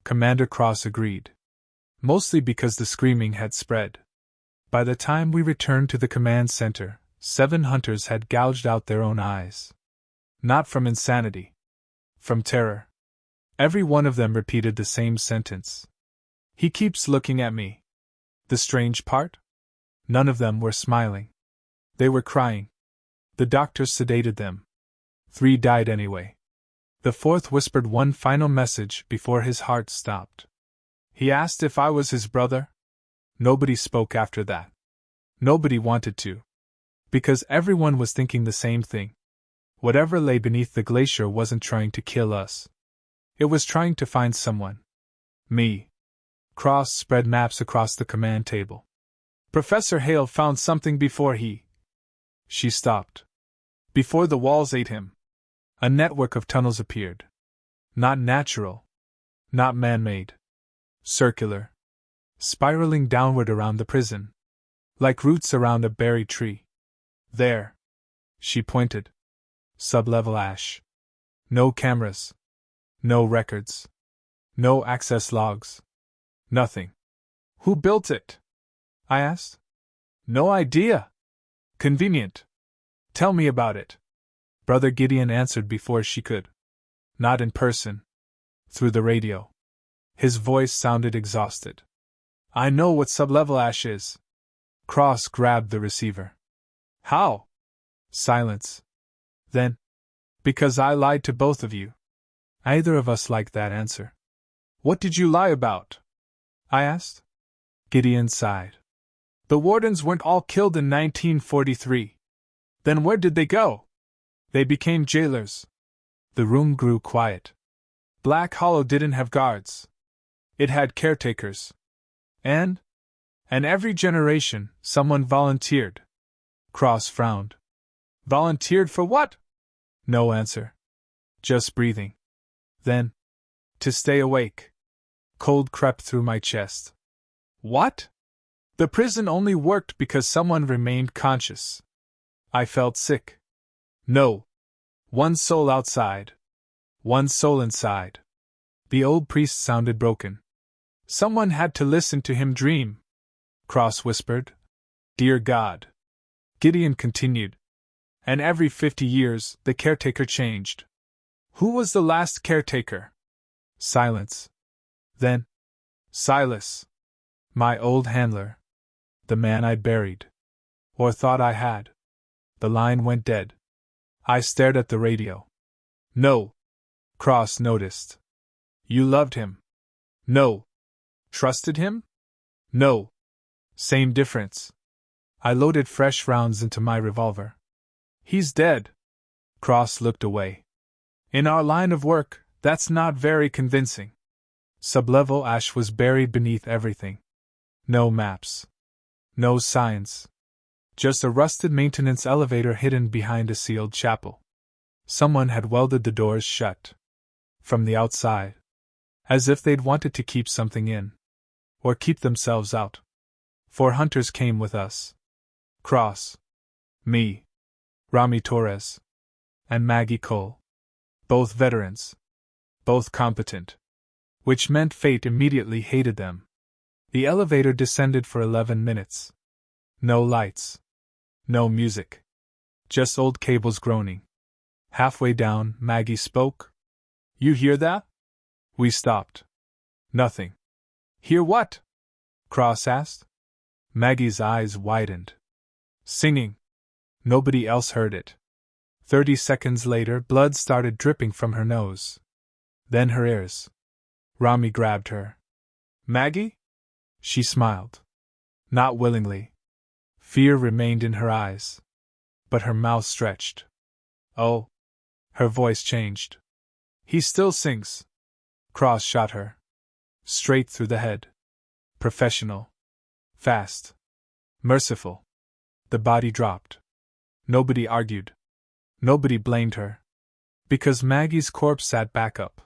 Commander Cross agreed. Mostly because the screaming had spread. By the time we returned to the command center, 7 hunters had gouged out their own eyes. Not from insanity. From terror. Every one of them repeated the same sentence. He keeps looking at me. The strange part? None of them were smiling. They were crying. The doctors sedated them. 3 died anyway. The 4th whispered one final message before his heart stopped. He asked if I was his brother. Nobody spoke after that. Nobody wanted to. Because everyone was thinking the same thing. Whatever lay beneath the glacier wasn't trying to kill us. It was trying to find someone. Me. Cross spread maps across the command table. Professor Hale found something before he... She stopped. Before the walls ate him. A network of tunnels appeared. Not natural. Not man-made. Circular. Spiraling downward around the prison. Like roots around a buried tree. There. She pointed. Sublevel ash. No cameras. No records. No access logs. Nothing. Who built it? I asked. No idea. Convenient. Tell me about it. Brother Gideon answered before she could. Not in person. Through the radio. His voice sounded exhausted. I know what sublevel ash is. Cross grabbed the receiver. How? Silence. Then, because I lied to both of you. Either of us liked that answer. What did you lie about? I asked. Gideon sighed. The wardens weren't all killed in 1943. Then where did they go? They became jailers. The room grew quiet. Black Hollow didn't have guards. It had caretakers. And every generation, someone volunteered. Cross frowned. Volunteered for what? No answer. Just breathing. Then, to stay awake. Cold crept through my chest. What? The prison only worked because someone remained conscious. I felt sick. No. One soul outside. One soul inside. The old priest sounded broken. Someone had to listen to him dream. Cross whispered. Dear God. Gideon continued. And every 50 years, the caretaker changed. Who was the last caretaker? Silence. Then, Silas. My old handler. The man I'd buried. Or thought I had. The line went dead. I stared at the radio. No. Cross noticed. You loved him. No. Trusted him? No. Same difference. I loaded fresh rounds into my revolver. He's dead. Cross looked away. In our line of work, That's not very convincing. Sublevel ash was buried beneath everything. No maps. No signs. Just a rusted maintenance elevator hidden behind a sealed chapel. Someone had welded the doors shut. From the outside. As if they'd wanted to keep something in. Or keep themselves out. 4 hunters came with us. Cross. Me. Rami Torres. And Maggie Cole. Both veterans. Both competent. Which meant fate immediately hated them. The elevator descended for 11 minutes. No lights. No music. Just old cables groaning. Halfway down, Maggie spoke. You hear that? We stopped. Nothing. Hear what? Cross asked. Maggie's eyes widened. Singing. Nobody else heard it. 30 seconds later, blood started dripping from her nose. Then her ears. Rami grabbed her. Maggie? She smiled. Not willingly. Fear remained in her eyes. But her mouth stretched. Oh. Her voice changed. He still sings. Cross shot her. Straight through the head. Professional. Fast. Merciful. The body dropped. Nobody argued. Nobody blamed her. Because Maggie's corpse sat back up.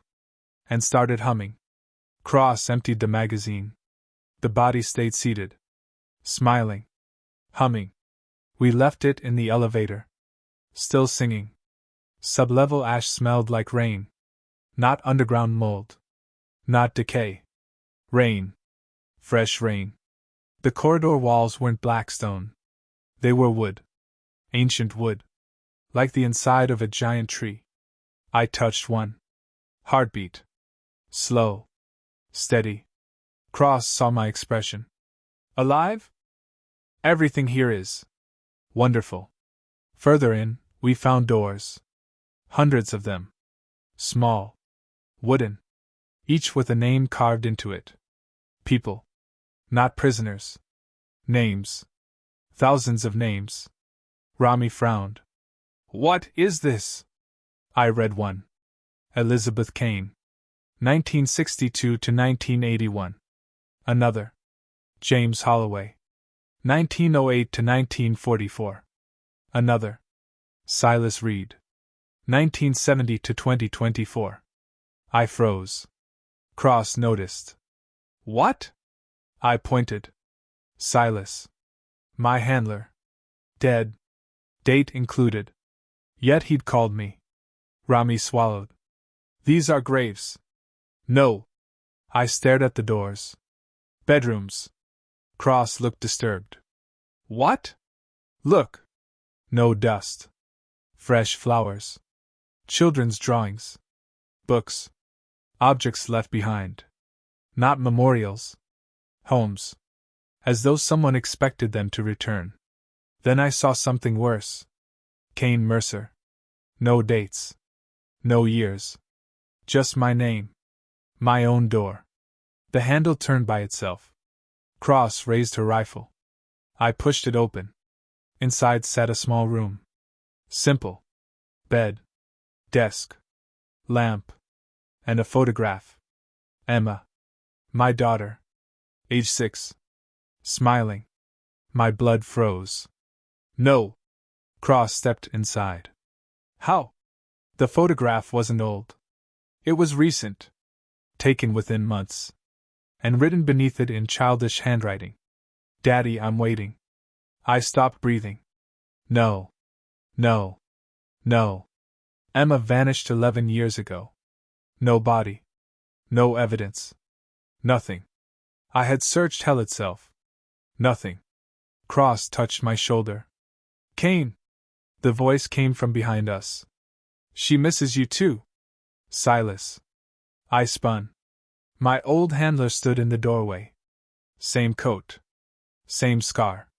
And started humming. Cross emptied the magazine. The body stayed seated. Smiling. Humming. We left it in the elevator. Still singing. Sublevel ash smelled like rain. Not underground mold. Not decay. Rain. Fresh rain. The corridor walls weren't black stone. They were wood. Ancient wood. Like the inside of a giant tree. I touched one. Heartbeat. Slow. Steady. Cross saw my expression. Alive? Everything here is. Wonderful. Further in, we found doors. Hundreds of them. Small. Wooden. Each with a name carved into it. People. Not prisoners. Names. Thousands of names. Rami frowned. What is this? I read one. Elizabeth Kane. 1962 to 1981. Another. James Holloway. 1908 to 1944. Another. Silas Reed. 1970 to 2024. I froze. Cross noticed. What? I pointed. Silas. My handler. Dead. Date included. Yet he'd called me. Rami swallowed. These are graves. No. I stared at the doors. Bedrooms. Cross looked disturbed. What? Look. No dust. Fresh flowers. Children's drawings. Books. Objects left behind. Not memorials. Homes. As though someone expected them to return. Then I saw something worse. Kane Mercer. No dates. No years. Just my name. My own door. The handle turned by itself. Cross raised her rifle. I pushed it open. Inside sat a small room. Simple. Bed. Desk. Lamp. And a photograph. Emma. My daughter. Age 6. Smiling. My blood froze. No. Cross stepped inside. How? The photograph wasn't old. It was recent. Taken within months. And written beneath it in childish handwriting. Daddy, I'm waiting. I stopped breathing. No. No. No. Emma vanished 11 years ago. No body. No evidence. Nothing. I had searched hell itself. Nothing. Cross touched my shoulder. Kane! The voice came from behind us. She misses you too. Silas. I spun. My old handler stood in the doorway. Same coat. Same scar.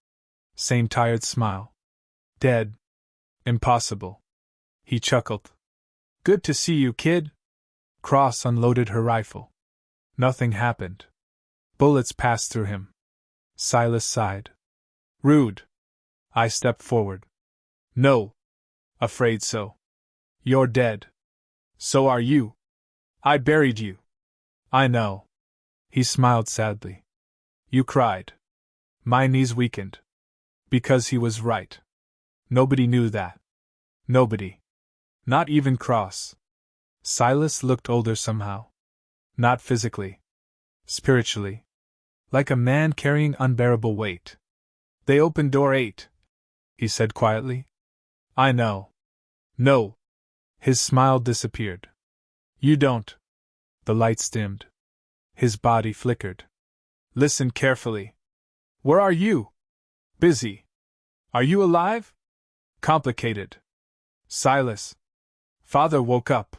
Same tired smile. Dead. Impossible. He chuckled. Good to see you, kid. Cross unloaded her rifle. Nothing happened. Bullets passed through him. Silas sighed. Rude. I stepped forward. No. Afraid so. You're dead. So are you. I buried you. I know. He smiled sadly. You cried. My knees weakened. Because he was right. Nobody knew that. Nobody. Not even Cross. Silas looked older somehow. Not physically. Spiritually. Like a man carrying unbearable weight. They opened door 8. He said quietly. I know. No. His smile disappeared. You don't. The lights dimmed. His body flickered. Listen carefully. Where are you? Busy. Are you alive? Complicated. Silas. Father woke up.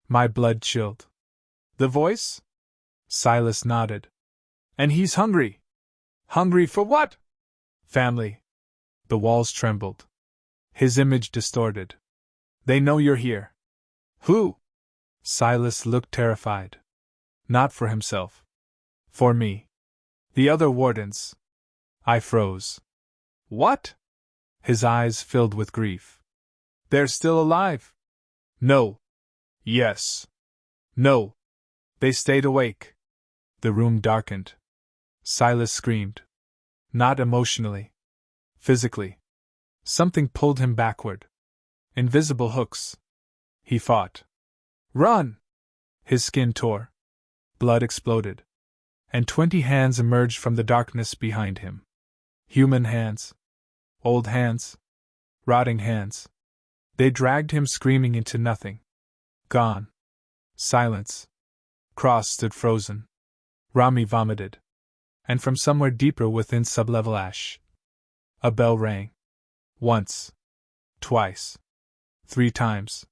My blood chilled. The voice? Silas nodded. And he's hungry. Hungry for what? Family. The walls trembled. His image distorted. They know you're here. Who? Silas looked terrified. Not for himself. For me. The other wardens. I froze. What? His eyes filled with grief. They're still alive? No. Yes. No. They stayed awake. The room darkened. Silas screamed. Not emotionally. Physically. Something pulled him backward. Invisible hooks. He fought. Run! His skin tore. Blood exploded. And 20 hands emerged from the darkness behind him. Human hands. Old hands. Rotting hands. They dragged him screaming into nothing. Gone. Silence. Cross stood frozen. Rami vomited. And from somewhere deeper within sublevel ash. A bell rang. Once. Twice. 3 times.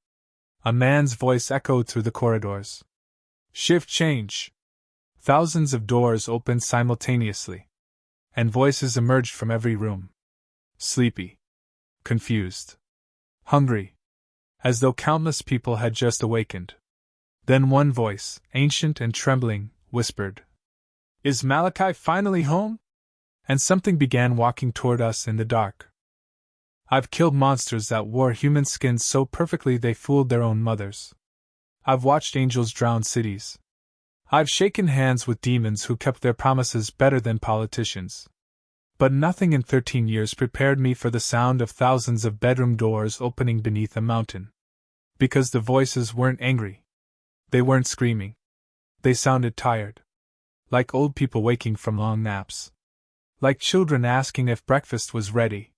A man's voice echoed through the corridors. Shift change. Thousands of doors opened simultaneously. And voices emerged from every room. Sleepy. Confused. Hungry. As though countless people had just awakened. Then one voice, ancient and trembling, whispered. Is Malachi finally home? And something began walking toward us in the dark. I've killed monsters that wore human skins so perfectly they fooled their own mothers. I've watched angels drown cities. I've shaken hands with demons who kept their promises better than politicians. But nothing in 13 years prepared me for the sound of thousands of bedroom doors opening beneath a mountain. Because the voices weren't angry. They weren't screaming. They sounded tired. Like old people waking from long naps. Like children asking if breakfast was ready.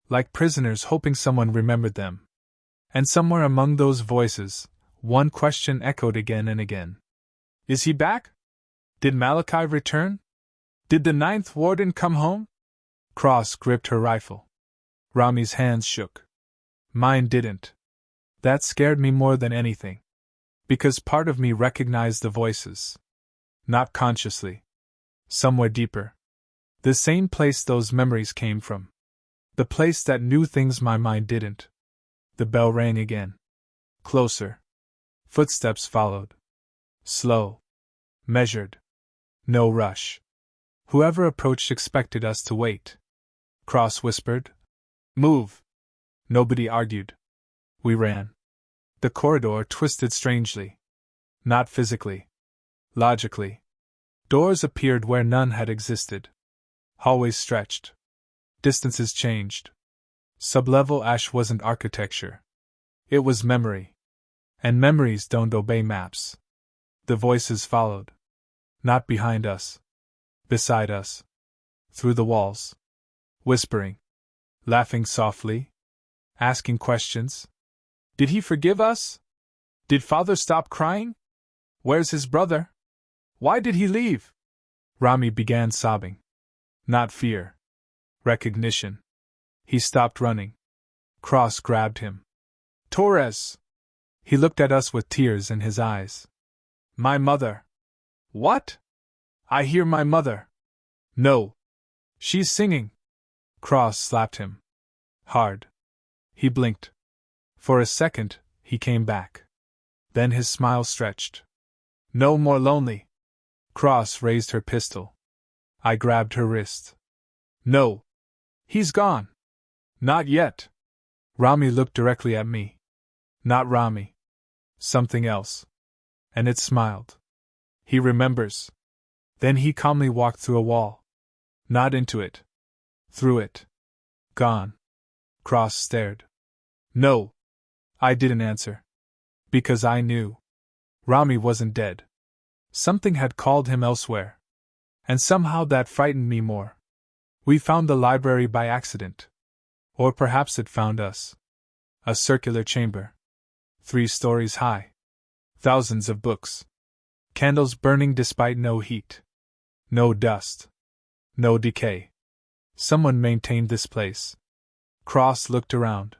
Like prisoners hoping someone remembered them. And somewhere among those voices, one question echoed again and again. Is he back? Did Malachi return? Did the 9th warden come home? Cross gripped her rifle. Rami's hands shook. Mine didn't. That scared me more than anything. Because part of me recognized the voices. Not consciously. Somewhere deeper. The same place those memories came from. The place that knew things my mind didn't. The bell rang again. Closer. Footsteps followed. Slow. Measured. No rush. Whoever approached expected us to wait. Cross whispered. Move. Nobody argued. We ran. The corridor twisted strangely. Not physically. Logically. Doors appeared where none had existed. Hallways stretched. Distances changed. Sublevel ash wasn't architecture. It was memory. And memories don't obey maps. The voices followed. Not behind us. Beside us. Through the walls. Whispering. Laughing softly. Asking questions. Did he forgive us? Did Father stop crying? Where's his brother? Why did he leave? Rami began sobbing. Not fear. Recognition. He stopped running. Cross grabbed him. Torres! He looked at us with tears in his eyes. My mother. What? I hear my mother. No. She's singing. Cross slapped him. Hard. He blinked. For a second, he came back. Then his smile stretched. No more lonely. Cross raised her pistol. I grabbed her wrist. No. He's gone. Not yet. Rami looked directly at me. Not Rami. Something else. And it smiled. He remembers. Then he calmly walked through a wall. Not into it. Through it. Gone. Cross stared. No. I didn't answer. Because I knew. Rami wasn't dead. Something had called him elsewhere. And somehow that frightened me more. We found the library by accident. Or perhaps it found us. A circular chamber. 3 stories high. Thousands of books. Candles burning despite no heat. No dust. No decay. Someone maintained this place. Cross looked around.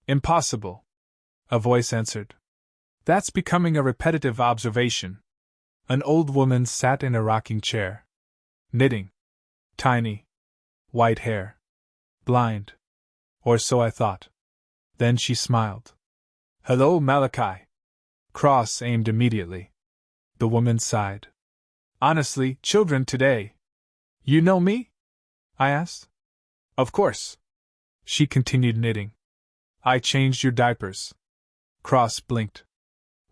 Impossible. A voice answered. That's becoming a repetitive observation. An old woman sat in a rocking chair. Knitting. Tiny. White hair. Blind. Or so I thought. Then she smiled. Hello, Malachi. Cross aimed immediately. The woman sighed. Honestly, children today. You know me? I asked. Of course. She continued knitting. I changed your diapers. Cross blinked.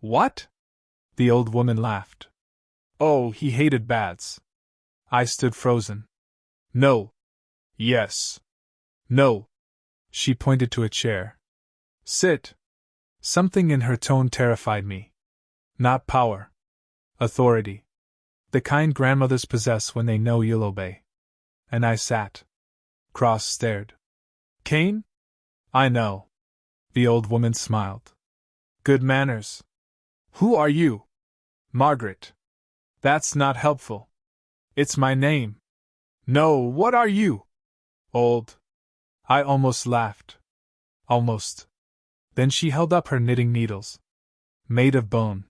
What? The old woman laughed. Oh, he hated baths. I stood frozen. No. Yes. No. She pointed to a chair. Sit. Something in her tone terrified me. Not power. Authority. The kind grandmothers possess when they know you'll obey. And I sat. Cross stared. Cain? I know. The old woman smiled. Good manners. Who are you? Margaret. That's not helpful. It's my name. No, what are you? Old. I almost laughed. Almost. Then she held up her knitting needles. Made of bone.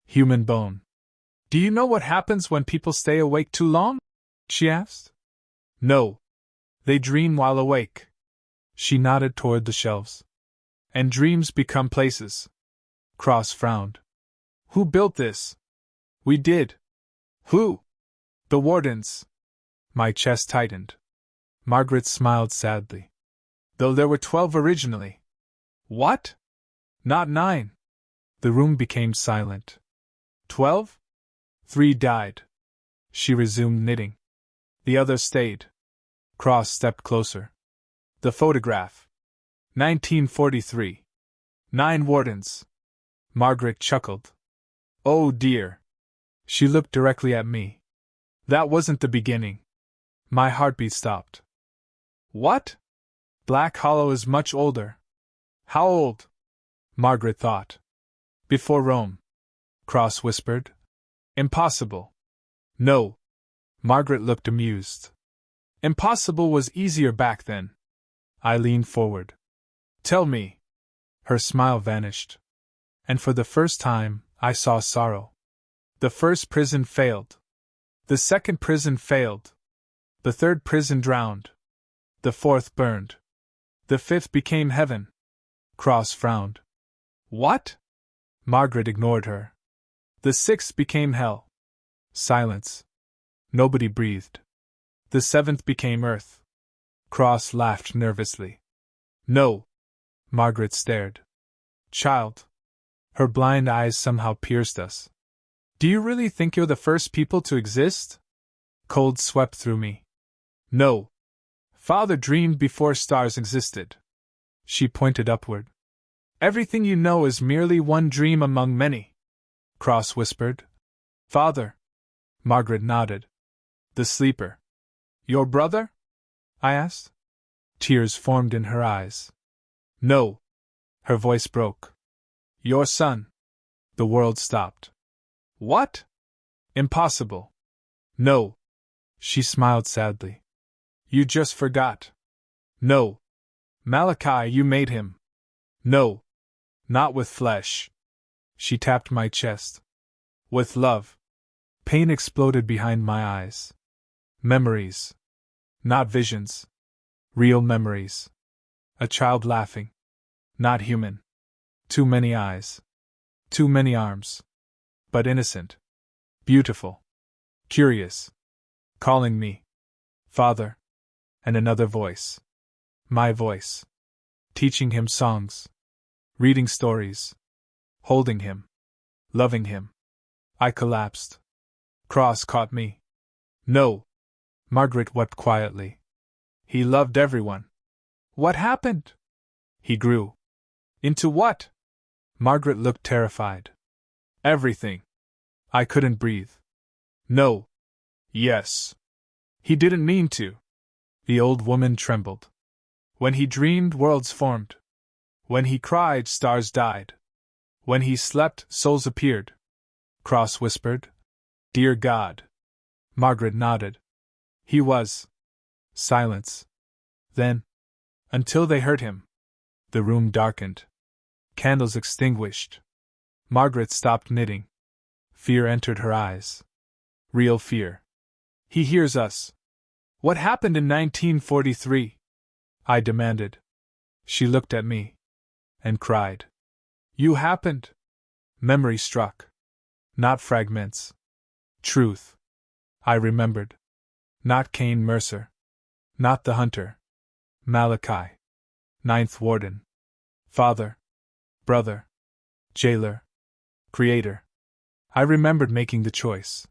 Human bone. Do you know what happens when people stay awake too long? She asked. No. They dream while awake. She nodded toward the shelves. And dreams become places. Cross frowned. Who built this? We did. Who? The wardens. My chest tightened. Margaret smiled sadly. Though there were 12 originally. What? Not 9. The room became silent. 12? 3 died. She resumed knitting. The others stayed. Cross stepped closer. The photograph. 1943. 9 wardens. Margaret chuckled. Oh dear. She looked directly at me. That wasn't the beginning. My heartbeat stopped. What? Black Hollow is much older. How old? Margaret thought. Before Rome. Cross whispered. Impossible. No. Margaret looked amused. Impossible was easier back then. I leaned forward. Tell me. Her smile vanished. And for the first time, I saw sorrow. The first prison failed. The second prison failed. The third prison drowned. The fourth burned. The fifth became heaven. Cross frowned. What? Margaret ignored her. The sixth became hell. Silence. Nobody breathed. The seventh became earth. Cross laughed nervously. No. Margaret stared. Child. Her blind eyes somehow pierced us. Do you really think you're the first people to exist? Cold swept through me. No. Father dreamed before stars existed. She pointed upward. Everything you know is merely one dream among many. Cross whispered. Father. Margaret nodded. The sleeper. Your brother? I asked. Tears formed in her eyes. No. Her voice broke. Your son. The world stopped. What? Impossible. No. She smiled sadly. You just forgot. No. Malachi, you made him. No. Not with flesh. She tapped my chest. With love. Pain exploded behind my eyes. Memories. Not visions. Real memories. A child laughing. Not human. Too many eyes. Too many arms. But innocent. Beautiful. Curious. Calling me. Father. And another voice. My voice. Teaching him songs. Reading stories. Holding him. Loving him. I collapsed. Cross caught me. No. Margaret wept quietly. He loved everyone. What happened? He grew. Into what? Margaret looked terrified. Everything. I couldn't breathe. No. Yes. He didn't mean to. The old woman trembled. When he dreamed, worlds formed. When he cried, stars died. When he slept, souls appeared. Cross whispered. Dear God. Margaret nodded. He was. Silence. Then, until they heard him. The room darkened. Candles extinguished. Margaret stopped knitting. Fear entered her eyes. Real fear. He hears us. What happened in 1943? I demanded. She looked at me. And cried. You happened. Memory struck. Not fragments. Truth. I remembered. Not Cain Mercer. Not the hunter. Malachi. Ninth warden. Father. Brother. Jailer. Creator. I remembered making the choice.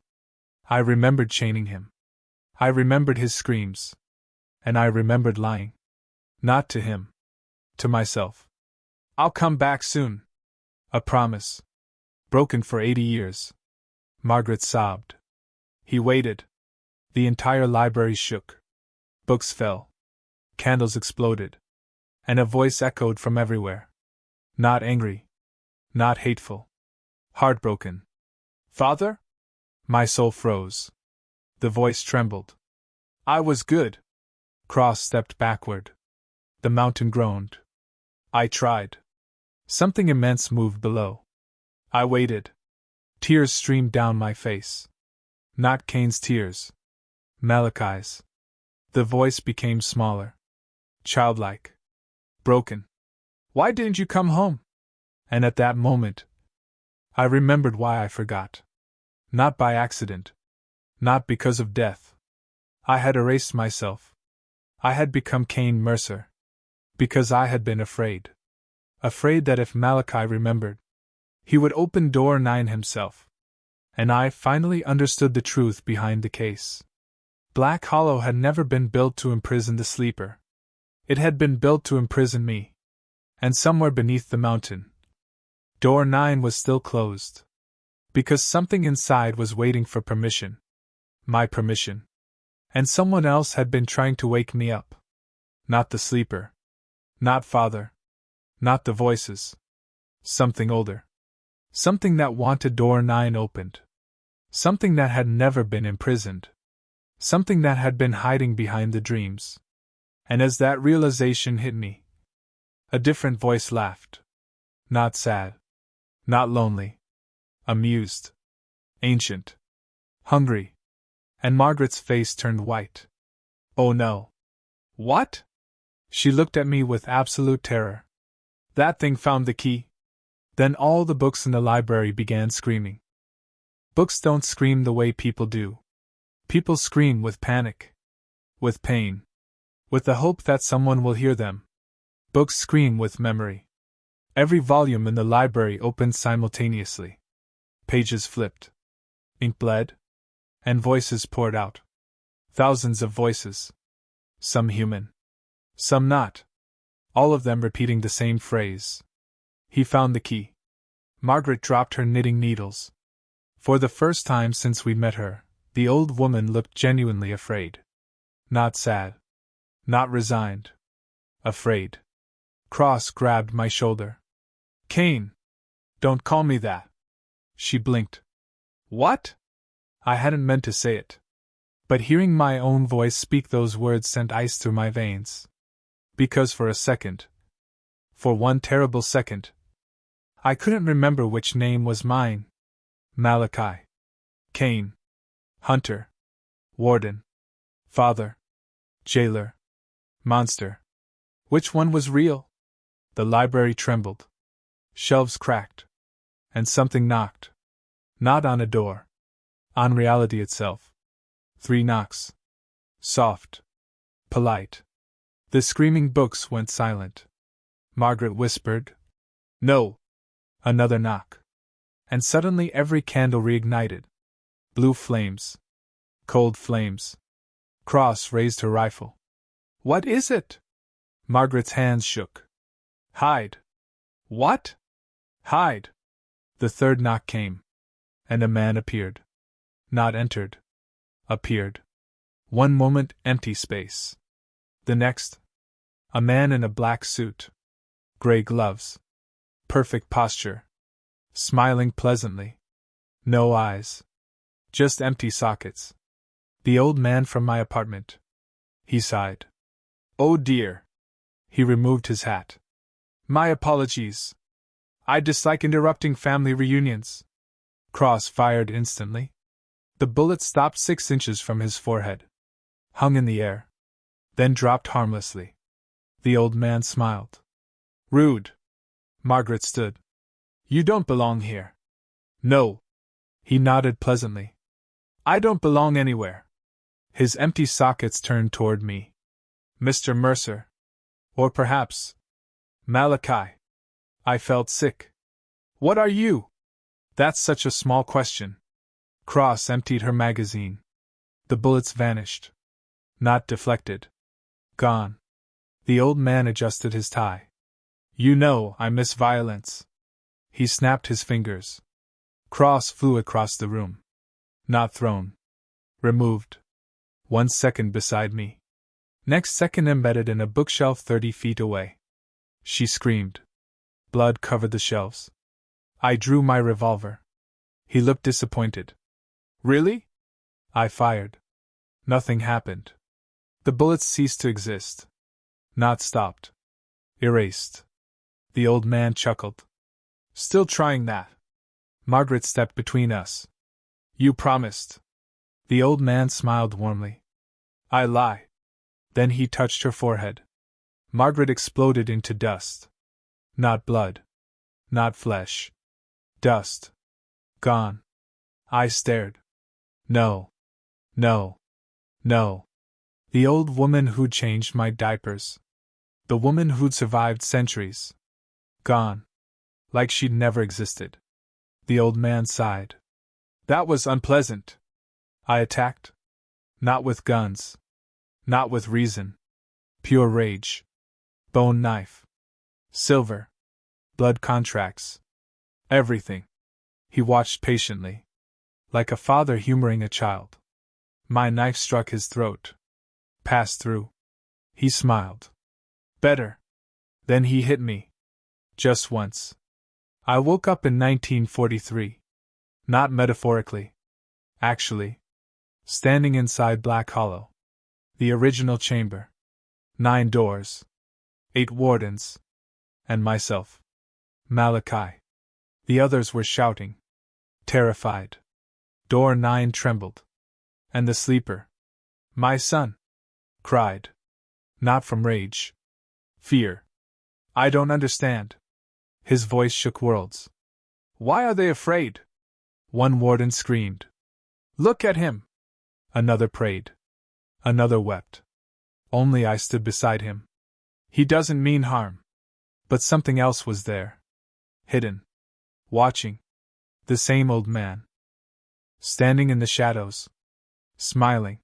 I remembered chaining him. I remembered his screams. And I remembered lying. Not to him. To myself. I'll come back soon. A promise. Broken for 80 years. Margaret sobbed. He waited. The entire library shook. Books fell. Candles exploded. And a voice echoed from everywhere. Not angry. Not hateful. Heartbroken. Father? My soul froze. The voice trembled. I was good. Cross stepped backward. The mountain groaned. I tried. Something immense moved below. I waited. Tears streamed down my face. Not Cain's tears. Malachi's. The voice became smaller. Childlike. Broken. Why didn't you come home? And at that moment, I remembered why I forgot. Not by accident. Not because of death. I had erased myself. I had become Cain Mercer. Because I had been afraid. Afraid that if Malachi remembered, he would open door 9 himself. And I finally understood the truth behind the case. Black Hollow had never been built to imprison the sleeper. It had been built to imprison me. And somewhere beneath the mountain, door 9 was still closed. Because something inside was waiting for permission. My permission. And someone else had been trying to wake me up. Not the sleeper. Not Father. Not the voices. Something older. Something that wanted door 9 opened. Something that had never been imprisoned. Something that had been hiding behind the dreams. And as that realization hit me, a different voice laughed. Not sad. Not lonely. Amused. Ancient. Hungry. And Margaret's face turned white. Oh no. What? She looked at me with absolute terror. That thing found the key. Then all the books in the library began screaming. Books don't scream the way people do. People scream with panic. With pain. With the hope that someone will hear them. Books scream with memory. Every volume in the library opened simultaneously. Pages flipped. Ink bled. And voices poured out. Thousands of voices. Some human. Some not. All of them repeating the same phrase. He found the key. Margaret dropped her knitting needles. For the first time since we met her, the old woman looked genuinely afraid. Not sad. Not resigned. Afraid. Cross grabbed my shoulder. Cain! Don't call me that. She blinked. What? I hadn't meant to say it. But hearing my own voice speak those words sent ice through my veins. Because for a second, for one terrible second, I couldn't remember which name was mine. Malachi. Cain. Hunter. Warden. Father. Jailer. Monster. Which one was real? The library trembled. Shelves cracked. And something knocked. Not on a door. On reality itself. 3 knocks. Soft. Polite. The screaming books went silent. Margaret whispered, "No." Another knock. and suddenly every candle reignited. Blue flames. Cold flames. Cross raised her rifle. What is it? Margaret's hands shook. Hide. What? Hide. The third knock came. And a man appeared. Not entered. Appeared. One moment, empty space. The next, a man in a black suit. Gray gloves. Perfect posture. Smiling pleasantly. No eyes. Just empty sockets. The old man from my apartment. He sighed. Oh dear. He removed his hat. My apologies. I dislike interrupting family reunions. Cross fired instantly. The bullet stopped 6 inches from his forehead. Hung in the air. Then dropped harmlessly. The old man smiled. Rude. Margaret stood. You don't belong here. No. He nodded pleasantly. I don't belong anywhere. His empty sockets turned toward me. Mr. Mercer. Or perhaps Malachi. I felt sick. What are you? That's such a small question. Cross emptied her magazine. The bullets vanished. Not deflected. Gone. The old man adjusted his tie. You know, I miss violence. He snapped his fingers. Cross flew across the room. Not thrown. Removed. 1 second beside me. Next second embedded in a bookshelf 30 feet away. She screamed. Blood covered the shelves. I drew my revolver. He looked disappointed. Really? I fired. Nothing happened. The bullets ceased to exist. Not stopped. Erased. The old man chuckled. Still trying that? Margaret stepped between us. You promised. The old man smiled warmly. I lie. Then he touched her forehead. Margaret exploded into dust. Not blood. Not flesh. Dust. Gone. I stared. No. No. No. The old woman who'd changed my diapers. The woman who'd survived centuries. Gone. Like she'd never existed. The old man sighed. That was unpleasant. I attacked. Not with guns. Not with reason. Pure rage. Bone knife. Silver. Blood contracts. Everything. He watched patiently. Like a father humoring a child. My knife struck his throat. Passed through. He smiled. Better. Then he hit me. Just once. I woke up in 1943. Not metaphorically. Actually. Standing inside Black Hollow. The original chamber. 9 doors. 8 wardens. And myself. Malachi. The others were shouting. Terrified. Door 9 trembled. And the sleeper. My son. Cried. Not from rage. Fear. I don't understand. His voice shook worlds. Why are they afraid? One warden screamed. Look at him! Another prayed. Another wept. Only I stood beside him. He doesn't mean harm. But something else was there. Hidden. Watching. The same old man. Standing in the shadows. Smiling.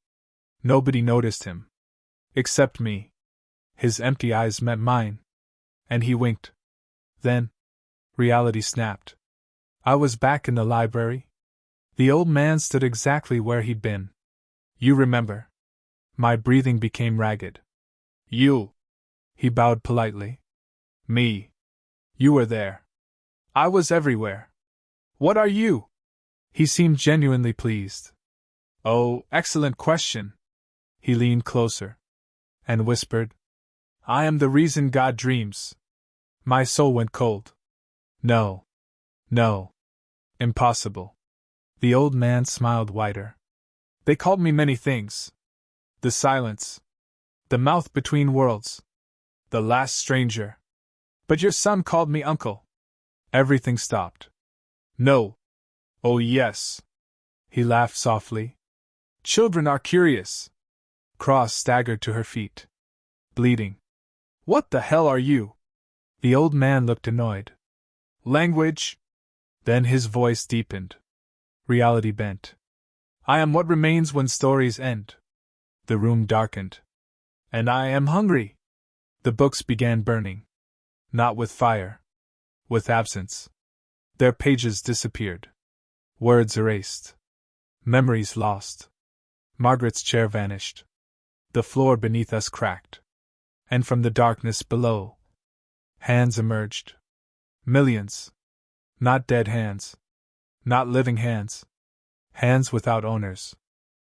Nobody noticed him. Except me. His empty eyes met mine. And he winked. Then, reality snapped. I was back in the library. The old man stood exactly where he'd been. You remember. My breathing became ragged. You. He bowed politely. Me. You were there. I was everywhere. What are you? He seemed genuinely pleased. Oh, excellent question. He leaned closer. And whispered. I am the reason God dreams. My soul went cold. No. No. Impossible. The old man smiled wider. They called me many things. The silence. The mouth between worlds. The last stranger. But your son called me uncle. Everything stopped. No. Oh yes. He laughed softly. Children are curious. Cross staggered to her feet. Bleeding. What the hell are you? The old man looked annoyed. Language? Then his voice deepened. Reality bent. I am what remains when stories end. The room darkened. And I am hungry. The books began burning. Not with fire. With absence. Their pages disappeared. Words erased. Memories lost. Margaret's chair vanished. The floor beneath us cracked. And from the darkness below, hands emerged. Millions. Not dead hands. Not living hands. Hands without owners.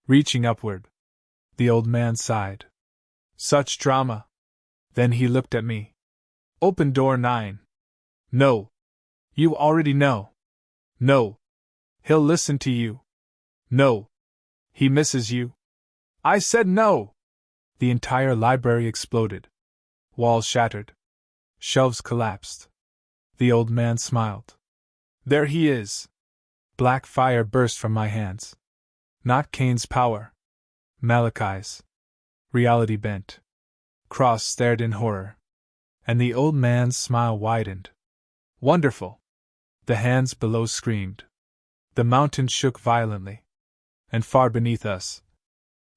Reaching upward. The old man sighed. Such drama. Then he looked at me. Open door 9. No. You already know. No. He'll listen to you. No. He misses you. I said no. The entire library exploded. Walls shattered. Shelves collapsed. The old man smiled. There he is. Black fire burst from my hands. Not Cain's power. Malachi's. Reality bent. Cross stared in horror. And the old man's smile widened. Wonderful. The hands below screamed. The mountain shook violently. And far beneath us,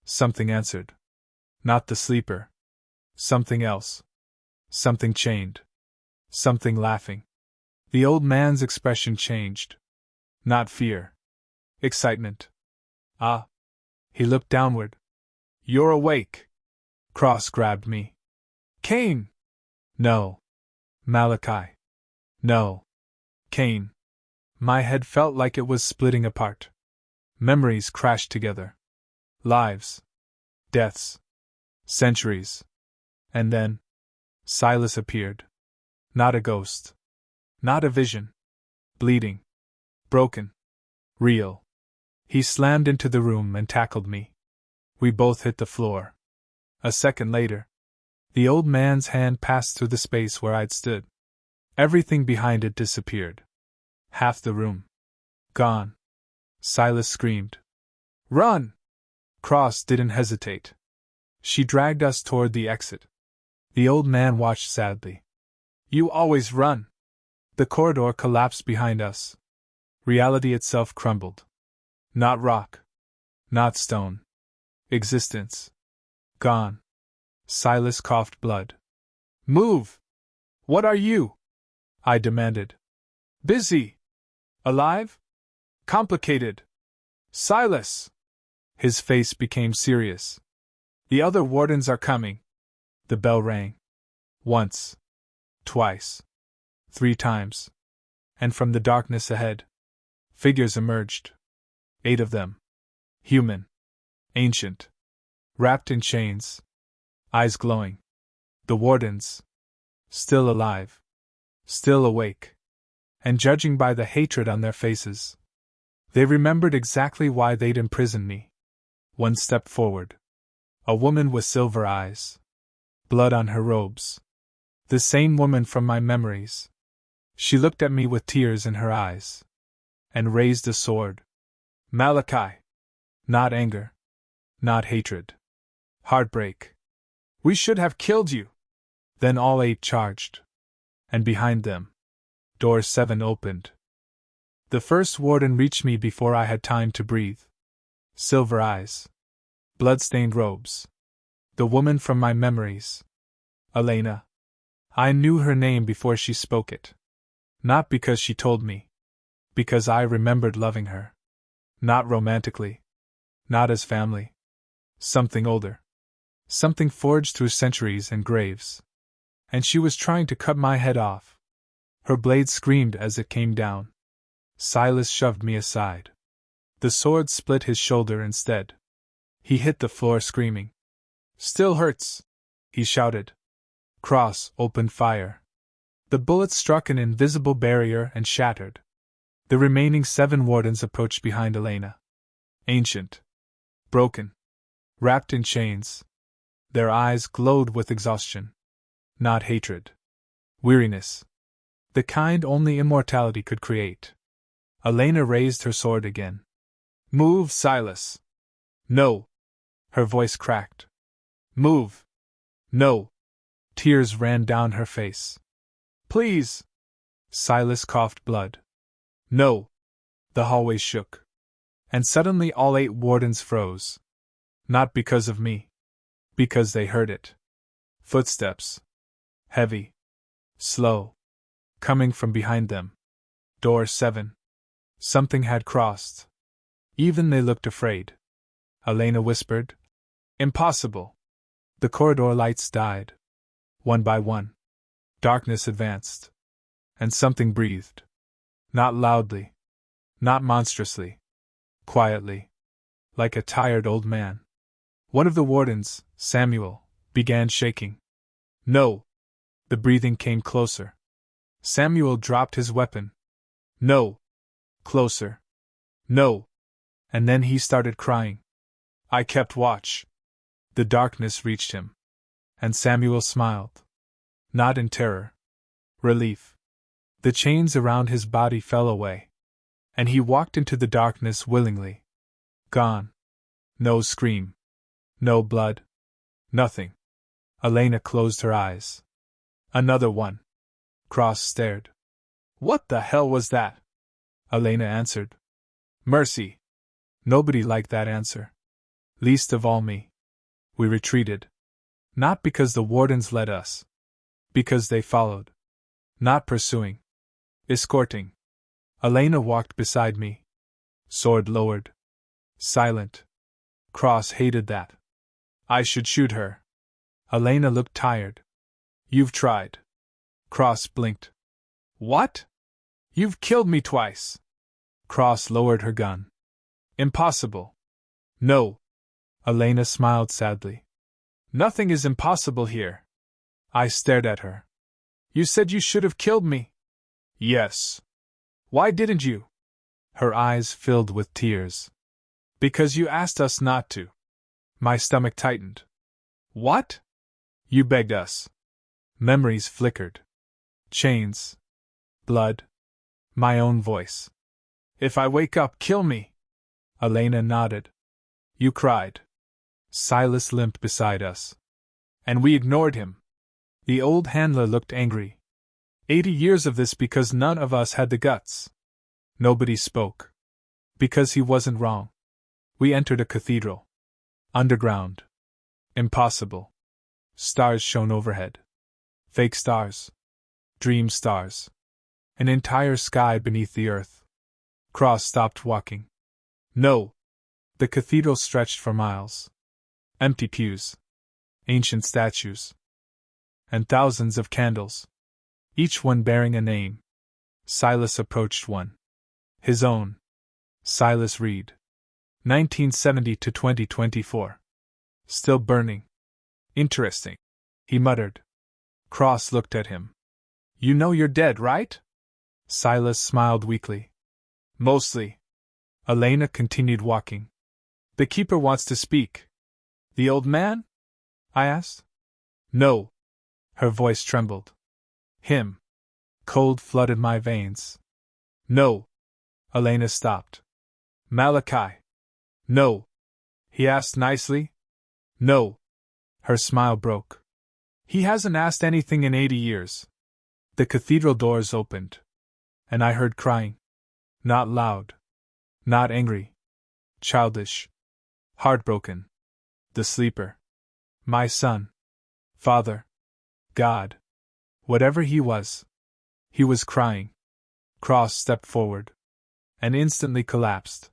something answered. Not the sleeper. Something else. Something chained. Something laughing. The old man's expression changed. Not fear. Excitement. Ah. He looked downward. You're awake. Cross grabbed me. Cain! No. Malachi. No. Cain. My head felt like it was splitting apart. Memories crashed together. Lives. Deaths. Centuries. And then, Silas appeared. Not a ghost. Not a vision. Bleeding. Broken. Real. He slammed into the room and tackled me. We both hit the floor. A second later, the old man's hand passed through the space where I'd stood. Everything behind it disappeared. Half the room. Gone. Silas screamed. Run! Cross didn't hesitate. She dragged us toward the exit. The old man watched sadly. You always run. The corridor collapsed behind us. Reality itself crumbled. Not rock. Not stone. Existence. Gone. Silas coughed blood. Move! What are you? I demanded. Busy. Alive? Complicated. Silas! His face became serious. The other wardens are coming. The bell rang. Once. Twice. 3 times. And from the darkness ahead, figures emerged. 8 of them. Human. Ancient. Wrapped in chains. Eyes glowing. The wardens. Still alive. Still awake. And judging by the hatred on their faces, they remembered exactly why they'd imprisoned me. One stepped forward. A woman with silver eyes. Blood on her robes. The same woman from my memories. She looked at me with tears in her eyes. And raised a sword. Malachi. Not anger. Not hatred. Heartbreak. We should have killed you. Then all 8 charged. And behind them, door 7 opened. The first warden reached me before I had time to breathe. Silver eyes. Blood-stained robes. The woman from my memories. Elena. I knew her name before she spoke it. Not because she told me. Because I remembered loving her. Not romantically. Not as family. Something older. Something forged through centuries and graves. And she was trying to cut my head off. Her blade screamed as it came down. Silas shoved me aside. The sword split his shoulder instead. He hit the floor screaming. Still hurts, he shouted. Cross opened fire. The bullet struck an invisible barrier and shattered. The remaining 7 wardens approached behind Elena. Ancient. Broken. Wrapped in chains. Their eyes glowed with exhaustion. Not hatred. Weariness. The kind only immortality could create. Elena raised her sword again. Move, Silas. No. Her voice cracked. Move. No. Tears ran down her face. Please. Silas coughed blood. No! The hallway shook. And suddenly all 8 wardens froze. Not because of me. Because they heard it. Footsteps. Heavy. Slow. Coming from behind them. Door 7. Something had crossed. Even they looked afraid. Elena whispered. Impossible. The corridor lights died. One by one. Darkness advanced. And something breathed. Not loudly. Not monstrously. Quietly. Like a tired old man. One of the wardens, Samuel, began shaking. No! The breathing came closer. Samuel dropped his weapon. No! Closer. No! And then he started crying. I kept watch. The darkness reached him. And Samuel smiled. Not in terror. Relief. The chains around his body fell away. And he walked into the darkness willingly. Gone. No scream. No blood. Nothing. Elena closed her eyes. Another one. Cross stared. What the hell was that? Elena answered. Mercy. Nobody liked that answer. Least of all me. We retreated. Not because the wardens led us. Because they followed. Not pursuing. Escorting. Elena walked beside me. Sword lowered. Silent. Cross hated that. I should shoot her. Elena looked tired. You've tried. Cross blinked. What? You've killed me twice. Cross lowered her gun. Impossible. No. Elena smiled sadly. Nothing is impossible here. I stared at her. You said you should have killed me. Yes. Why didn't you? Her eyes filled with tears. Because you asked us not to. My stomach tightened. What? You begged us. Memories flickered. Chains. Blood. My own voice. If I wake up, kill me. Elena nodded. You cried. Silas limped beside us. And we ignored him. The old handler looked angry. 80 years of this because none of us had the guts. Nobody spoke. Because he wasn't wrong. We entered a cathedral. Underground. Impossible. Stars shone overhead. Fake stars. Dream stars. An entire sky beneath the earth. Cross stopped walking. No. The cathedral stretched for miles. Empty pews. Ancient statues. And thousands of candles. Each one bearing a name. Silas approached one. His own. Silas Reed. 1970 to 2024. Still burning. Interesting. He muttered. Cross looked at him. You know you're dead, right? Silas smiled weakly. Mostly. Elena continued walking. The keeper wants to speak. The old man? I asked. No. Her voice trembled. Him. Cold flooded my veins. No. Elena stopped. Malachi. No. He asked nicely. No. Her smile broke. He hasn't asked anything in 80 years. The cathedral doors opened. And I heard crying. Not loud. Not angry. Childish. Heartbroken. The sleeper. My son. Father. God. Whatever he was. He was crying. Cross stepped forward. And instantly collapsed.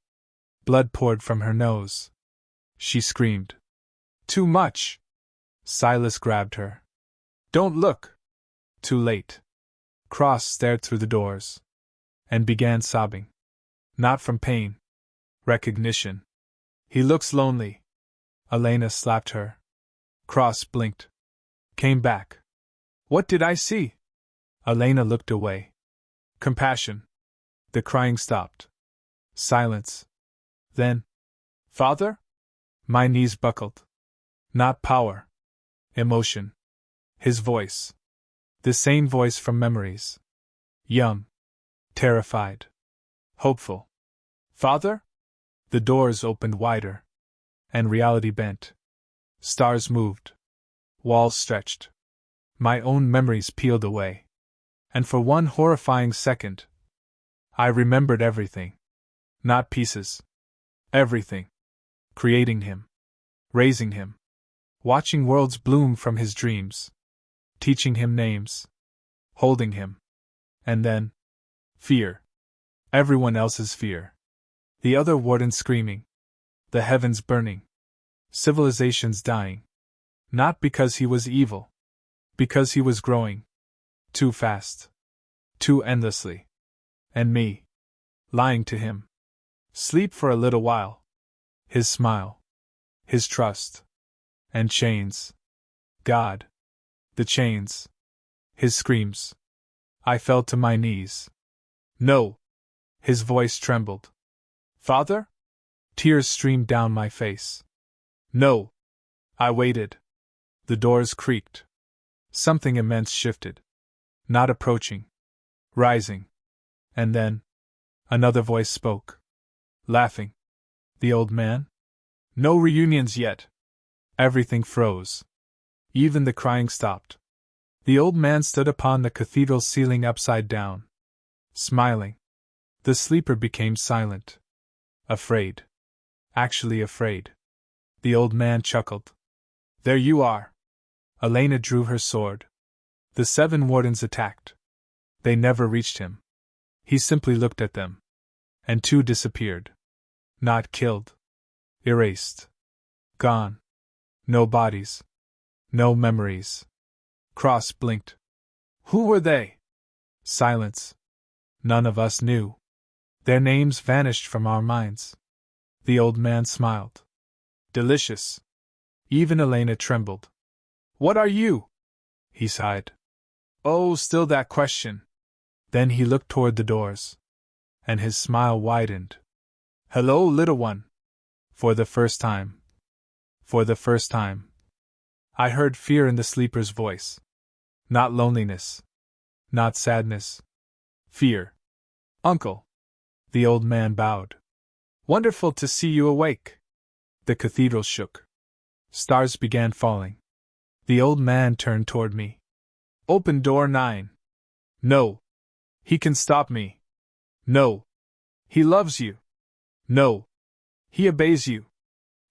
Blood poured from her nose. She screamed. Too much! Silas grabbed her. Don't look! Too late. Cross stared through the doors. And began sobbing. Not from pain. Recognition. He looks lonely. Elena slapped her. Cross blinked. Came back. What did I see? Elena looked away. Compassion. The crying stopped. Silence. Then. Father? My knees buckled. Not power. Emotion. His voice. The same voice from memories. Young. Terrified. Hopeful. Father? The doors opened wider. And reality bent. Stars moved. Walls stretched. My own memories peeled away. And for one horrifying second, I remembered everything. Not pieces. Everything. Creating him. Raising him. Watching worlds bloom from his dreams. Teaching him names. Holding him. And then. Fear. Everyone else's fear. The other wardens screaming. The heavens burning. Civilizations dying. Not because he was evil. Because he was growing. Too fast. Too endlessly. And me. Lying to him. Sleep for a little while. His smile. His trust. And chains. God. The chains. His screams. I fell to my knees. No. His voice trembled. Father? Tears streamed down my face. No. I waited. The doors creaked. Something immense shifted. Not approaching. Rising. And then. Another voice spoke. Laughing. The old man? No reunions yet. Everything froze. Even the crying stopped. The old man stood upon the cathedral ceiling upside down. Smiling. The sleeper became silent. Afraid. Actually afraid. The old man chuckled. There you are. Elena drew her sword. The 7 wardens attacked. They never reached him. He simply looked at them. And 2 disappeared. Not killed. Erased. Gone. No bodies. No memories. Cross blinked. Who were they? Silence. None of us knew. Their names vanished from our minds. The old man smiled. Delicious. Even Elena trembled. What are you? He sighed. Oh, still that question. Then he looked toward the doors. And his smile widened. Hello, little one. For the first time. For the first time. I heard fear in the sleeper's voice. Not loneliness. Not sadness. Fear. Uncle. The old man bowed. Wonderful to see you awake. The cathedral shook. Stars began falling. The old man turned toward me. Open door 9. No. He can stop me. No. He loves you. No. He obeys you.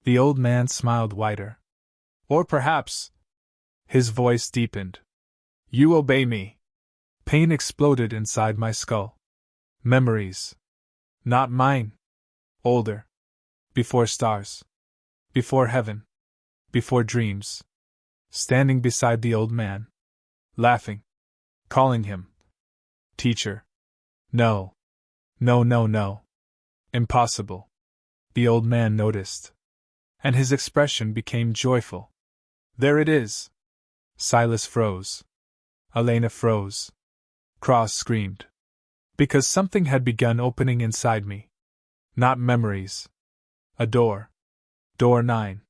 The old man smiled wider. Or perhaps. His voice deepened. You obey me. Pain exploded inside my skull. Memories. Not mine. Older. Before stars. Before heaven. Before dreams. Standing beside the old man. Laughing. Calling him. Teacher. No. No, no, no. Impossible. The old man noticed. And his expression became joyful. There it is. Silas froze. Elena froze. Cross screamed. Because something had begun opening inside me. Not memories. A door. Door 9.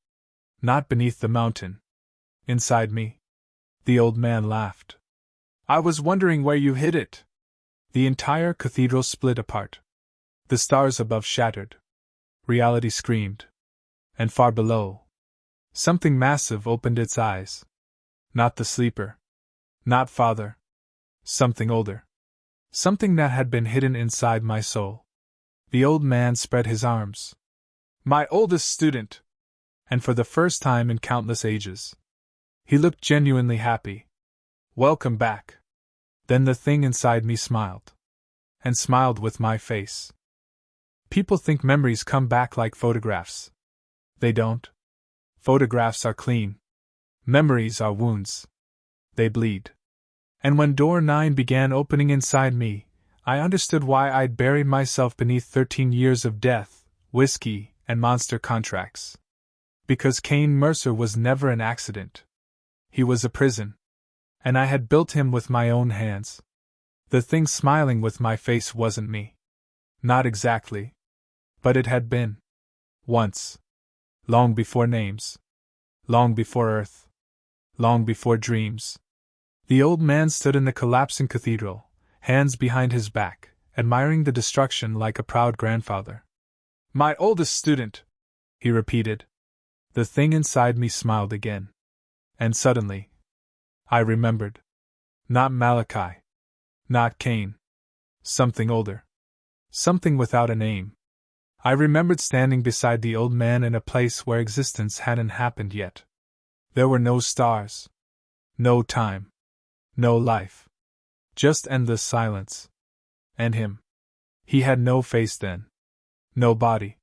Not beneath the mountain. Inside me. The old man laughed. I was wondering where you hid it. The entire cathedral split apart. The stars above shattered. Reality screamed. And far below, something massive opened its eyes. Not the sleeper. Not father. Something older. Something that had been hidden inside my soul. The old man spread his arms. My oldest student! And for the first time in countless ages. He looked genuinely happy. Welcome back. Then the thing inside me smiled. And smiled with my face. People think memories come back like photographs. They don't. Photographs are clean. Memories are wounds. They bleed. And when door 9 began opening inside me, I understood why I'd buried myself beneath 13 years of death, whiskey, and monster contracts. Because Kane Mercer was never an accident. He was a prison. And I had built him with my own hands. The thing smiling with my face wasn't me. Not exactly. But it had been. Once. Long before names. Long before Earth. Long before dreams. The old man stood in the collapsing cathedral, hands behind his back, admiring the destruction like a proud grandfather. My oldest student, he repeated. The thing inside me smiled again. And suddenly, I remembered. Not Malachi. Not Cain. Something older. Something without a name. I remembered standing beside the old man in a place where existence hadn't happened yet. There were no stars. No time. No life. Just endless silence. And him. He had no face then. No body.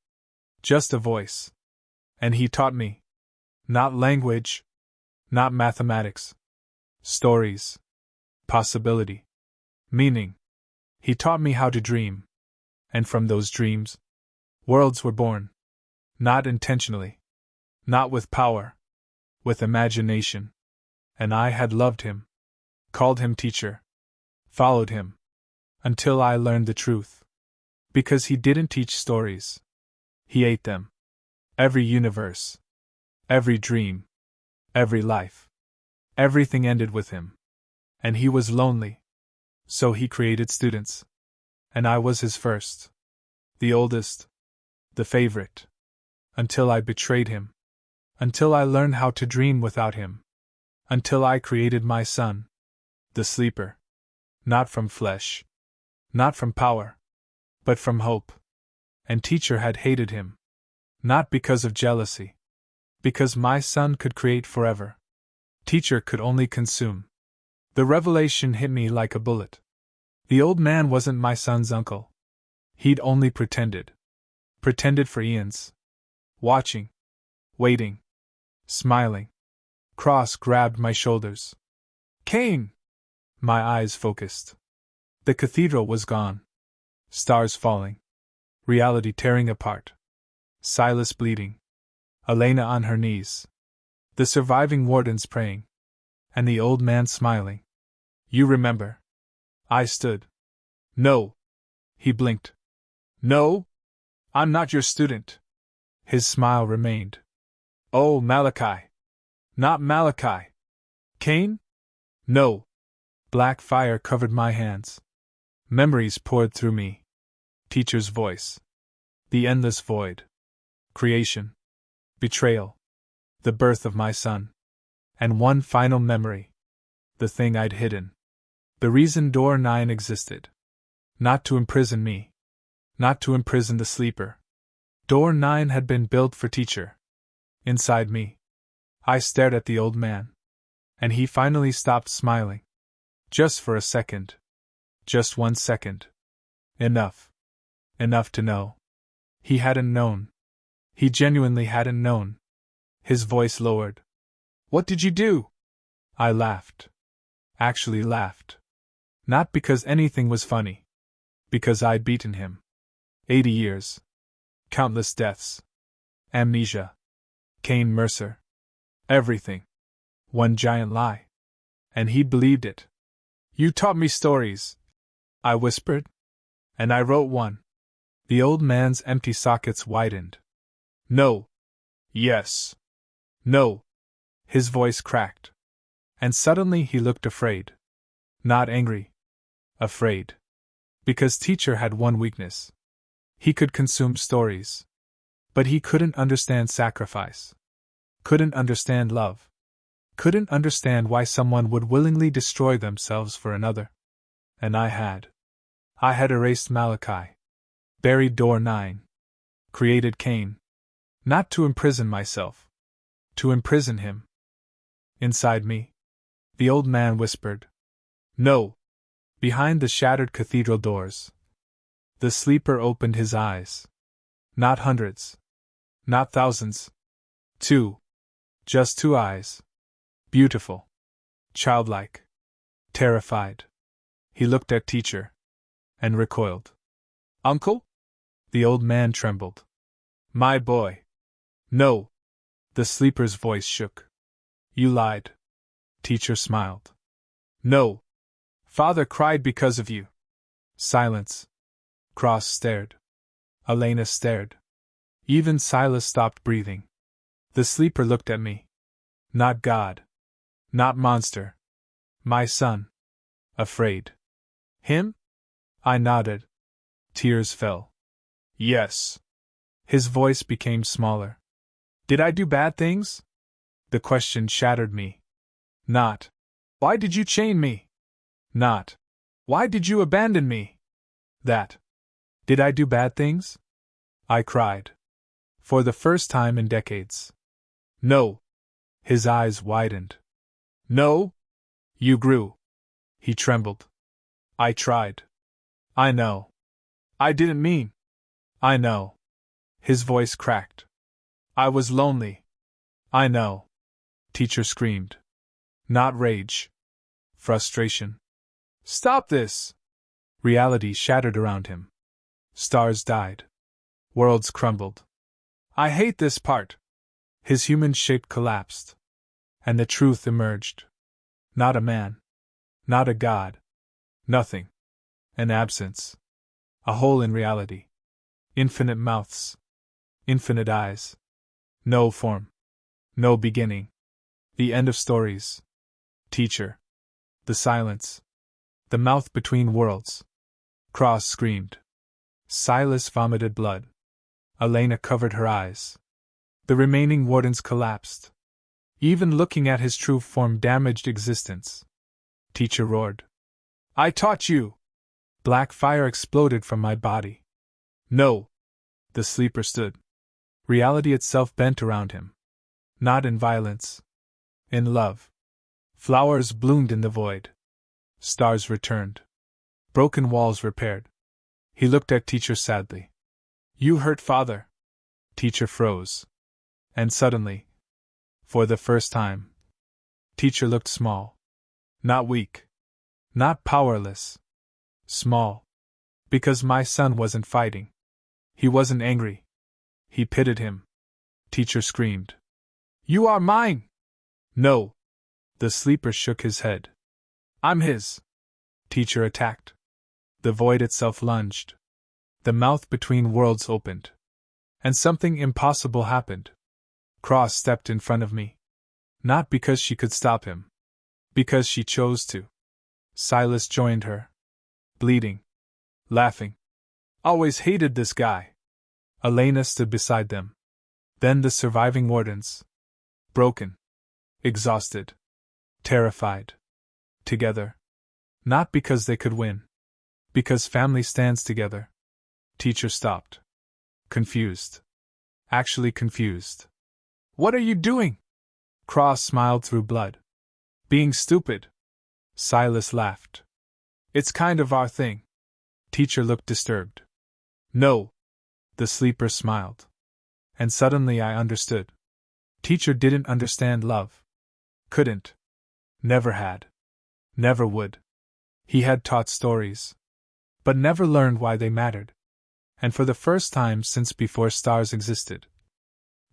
Just a voice. And he taught me. Not language. Not mathematics. Stories. Possibility. Meaning. He taught me how to dream. And from those dreams, worlds were born. Not intentionally. Not with power. With imagination. And I had loved him. Called him teacher. Followed him. Until I learned the truth. Because he didn't teach stories. He ate them. Every universe. Every dream. Every life. Everything ended with him. And he was lonely. So he created students. And I was his first. The oldest. The favorite. Until I betrayed him. Until I learned how to dream without him. Until I created my son. The sleeper. Not from flesh. Not from power. But from hope. And teacher had hated him. Not because of jealousy. Because my son could create forever. Teacher could only consume. The revelation hit me like a bullet. The old man wasn't my son's uncle. He'd only pretended. Pretended for eons. Watching. Waiting. Smiling. Cross grabbed my shoulders. Cain! My eyes focused. The cathedral was gone. Stars falling. Reality tearing apart. Silas bleeding. Elena on her knees. The surviving wardens praying. And the old man smiling. You remember? I stood. No. He blinked. No? I'm not your student. His smile remained. Oh, Malachi. Not Malachi. Cain? No. Black fire covered my hands. Memories poured through me. Teacher's voice. The endless void. Creation. Betrayal. The birth of my son. And one final memory. The thing I'd hidden. The reason Door 9 existed. Not to imprison me. Not to imprison the sleeper. Door 9 had been built for teacher. Inside me. I stared at the old man. And he finally stopped smiling. Just for a second. Just 1 second. Enough. Enough to know. He hadn't known. He genuinely hadn't known. His voice lowered. What did you do? I laughed. Actually laughed. Not because anything was funny. Because I'd beaten him. 80 years. Countless deaths. Amnesia. Cain Mercer. Everything. One giant lie. And he believed it. You taught me stories, I whispered. And I wrote one. The old man's empty sockets widened. No. Yes. No. His voice cracked. And suddenly he looked afraid. Not angry. Afraid. Because teacher had one weakness. He could consume stories. But he couldn't understand sacrifice. Couldn't understand love. Couldn't understand why someone would willingly destroy themselves for another. And I had. I had erased Malachi. Buried Door 9. Created Cain. Not to imprison myself. To imprison him. Inside me. The old man whispered. No. Behind the shattered cathedral doors. The sleeper opened his eyes. Not hundreds. Not thousands. 2. Just 2 eyes. Beautiful. Childlike. Terrified. He looked at teacher. And recoiled. Uncle? The old man trembled. My boy. No. The sleeper's voice shook. You lied. Teacher smiled. No. Father cried because of you. Silence. Cross stared. Elena stared. Even Silas stopped breathing. The sleeper looked at me. Not God. Not monster. My son. Afraid. Him? I nodded. Tears fell. Yes. His voice became smaller. Did I do bad things? The question shattered me. Not. Why did you chain me? Not. Why did you abandon me? That. Did I do bad things? I cried. For the first time in decades. No. His eyes widened. No? You grew. He trembled. I tried. I know. I didn't mean. I know. His voice cracked. I was lonely. I know. Teacher screamed. Not rage. Frustration. Stop this! Reality shattered around him. Stars died. Worlds crumbled. I hate this part. His human shape collapsed. And the truth emerged. Not a man. Not a god. Nothing. An absence. A hole in reality. Infinite mouths. Infinite eyes. No form. No beginning. The end of stories. Teacher. The silence. The mouth between worlds. Cross screamed. Silas vomited blood. Elena covered her eyes. The remaining wardens collapsed. Even looking at his true form damaged existence. Teacher roared. I taught you! Black fire exploded from my body. No! The sleeper stood. Reality itself bent around him. Not in violence. In love. Flowers bloomed in the void. Stars returned. Broken walls repaired. He looked at Teacher sadly. You hurt Father. Teacher froze. And suddenly, for the first time, Teacher looked small. Not weak. Not powerless. Small. Because my son wasn't fighting. He wasn't angry. He pitied him. Teacher screamed. You are mine! No. The sleeper shook his head. I'm his. Teacher attacked. The void itself lunged. The mouth between worlds opened. And something impossible happened. Cross stepped in front of me. Not because she could stop him. Because she chose to. Silas joined her. Bleeding. Laughing. Always hated this guy. Elena stood beside them. Then the surviving wardens. Broken. Exhausted. Terrified. Together. Not because they could win. Because family stands together. Teacher stopped. Confused. Actually confused. What are you doing? Cross smiled through blood. Being stupid. Silas laughed. It's kind of our thing. Teacher looked disturbed. No. The sleeper smiled. And suddenly I understood. Teacher didn't understand love. Couldn't. Never had. Never would. He had taught stories. But never learned why they mattered. And for the first time since before stars existed,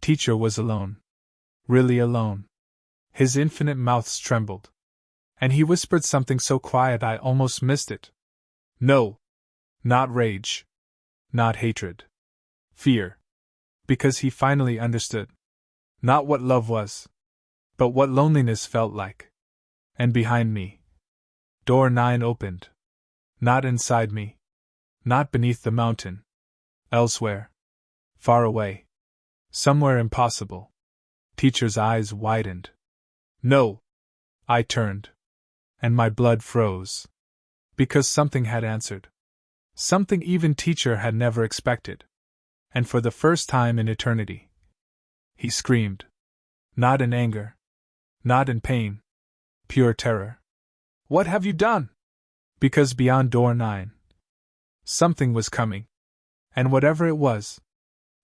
Teacher was alone. Really alone. His infinite mouths trembled. And he whispered something so quiet I almost missed it. No. Not rage. Not hatred. Fear. Because he finally understood. Not what love was. But what loneliness felt like. And behind me. Door 9 opened. Not inside me. Not beneath the mountain. Elsewhere. Far away. Somewhere impossible. Teacher's eyes widened. No. I turned. And my blood froze. Because something had answered. Something even Teacher had never expected. And for the first time in eternity. He screamed. Not in anger. Not in pain. Pure terror. What have you done? Because beyond door 9. Something was coming. And whatever it was,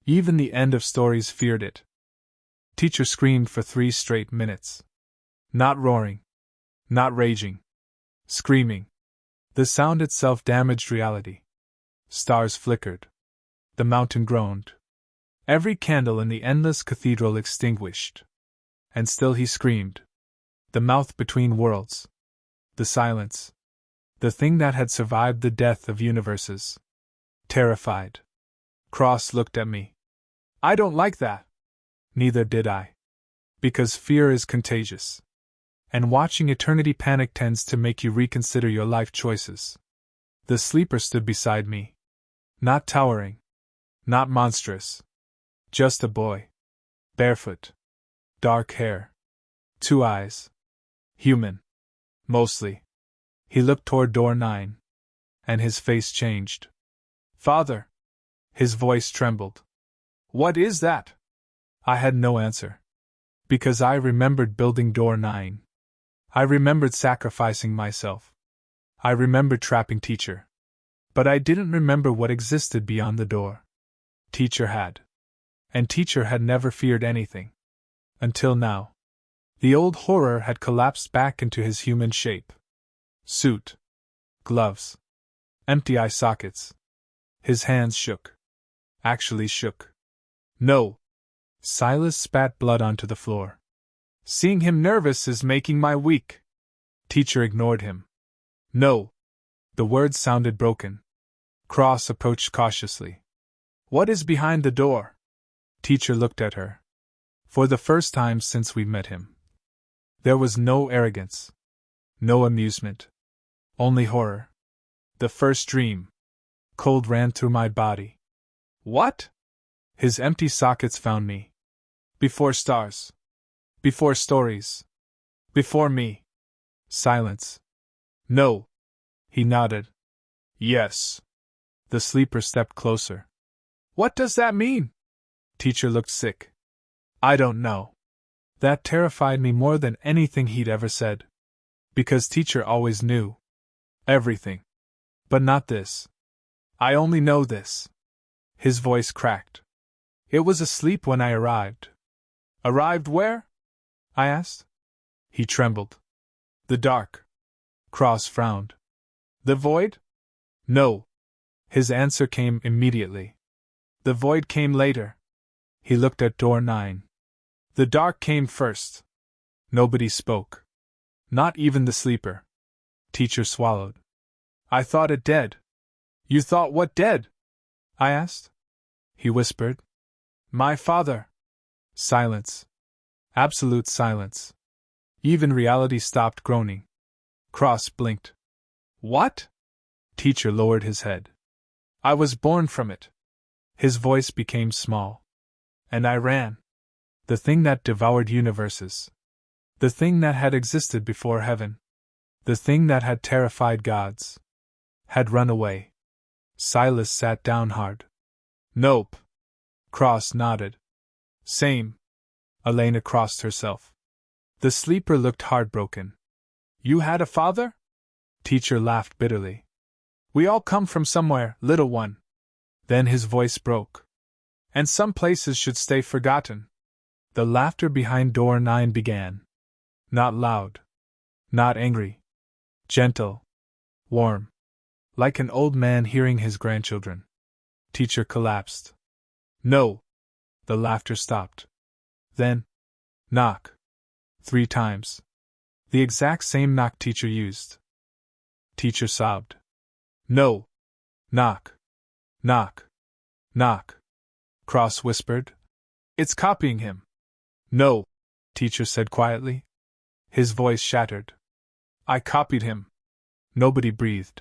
even the end of stories feared it. Teacher screamed for 3 straight minutes. Not roaring. Not raging. Screaming. The sound itself damaged reality. Stars flickered. The mountain groaned. Every candle in the endless cathedral extinguished. And still he screamed. The mouth between worlds. The silence. The thing that had survived the death of universes. Terrified. Cross looked at me. I don't like that. Neither did I. Because fear is contagious. And watching eternity panic tends to make you reconsider your life choices. The sleeper stood beside me. Not towering. Not monstrous. Just a boy. Barefoot. Dark hair. 2 eyes. Human. Mostly. He looked toward door 9. And his face changed. Father! His voice trembled. What is that? I had no answer. Because I remembered building door 9. I remembered sacrificing myself. I remembered trapping Teacher. But I didn't remember what existed beyond the door. Teacher had. And Teacher had never feared anything. Until now. The old horror had collapsed back into his human shape. Suit. Gloves. Empty eye sockets. His hands shook. Actually shook. No. Silas spat blood onto the floor. Seeing him nervous is making my week. Teacher ignored him. No. The words sounded broken. Cross approached cautiously. What is behind the door? Teacher looked at her. For the first time since we met him. There was no arrogance. No amusement. Only horror. The first dream. Cold ran through my body. What? His empty sockets found me. Before stars. Before stories. Before me. Silence. No. He nodded. Yes. The sleeper stepped closer. What does that mean? Teacher looked sick. I don't know. That terrified me more than anything he'd ever said. Because Teacher always knew. Everything. But not this. I only know this. His voice cracked. It was asleep when I arrived. Arrived where? I asked. He trembled. The dark. Cross frowned. The void? No. His answer came immediately. The void came later. He looked at door 9. The dark came first. Nobody spoke. Not even the sleeper. Teacher swallowed. I thought it dead. You thought what dead? I asked. He whispered. My father. Silence. Absolute silence. Even reality stopped groaning. Cross blinked. What? Teacher lowered his head. I was born from it. His voice became small. And I ran. The thing that devoured universes. The thing that had existed before heaven. The thing that had terrified gods. Had run away. Silas sat down hard. Nope. Cross nodded. Same. Elena crossed herself. The sleeper looked heartbroken. You had a father? Teacher laughed bitterly. We all come from somewhere, little one. Then his voice broke. And some places should stay forgotten. The laughter behind door 9 began. Not loud. Not angry. Gentle. Warm. Like an old man hearing his grandchildren. Teacher collapsed. No. The laughter stopped. Then. Knock. 3 times. The exact same knock Teacher used. Teacher sobbed. No. Knock. Knock. Knock. Cross whispered. It's copying him. No. Teacher said quietly. His voice shattered. I copied him. Nobody breathed.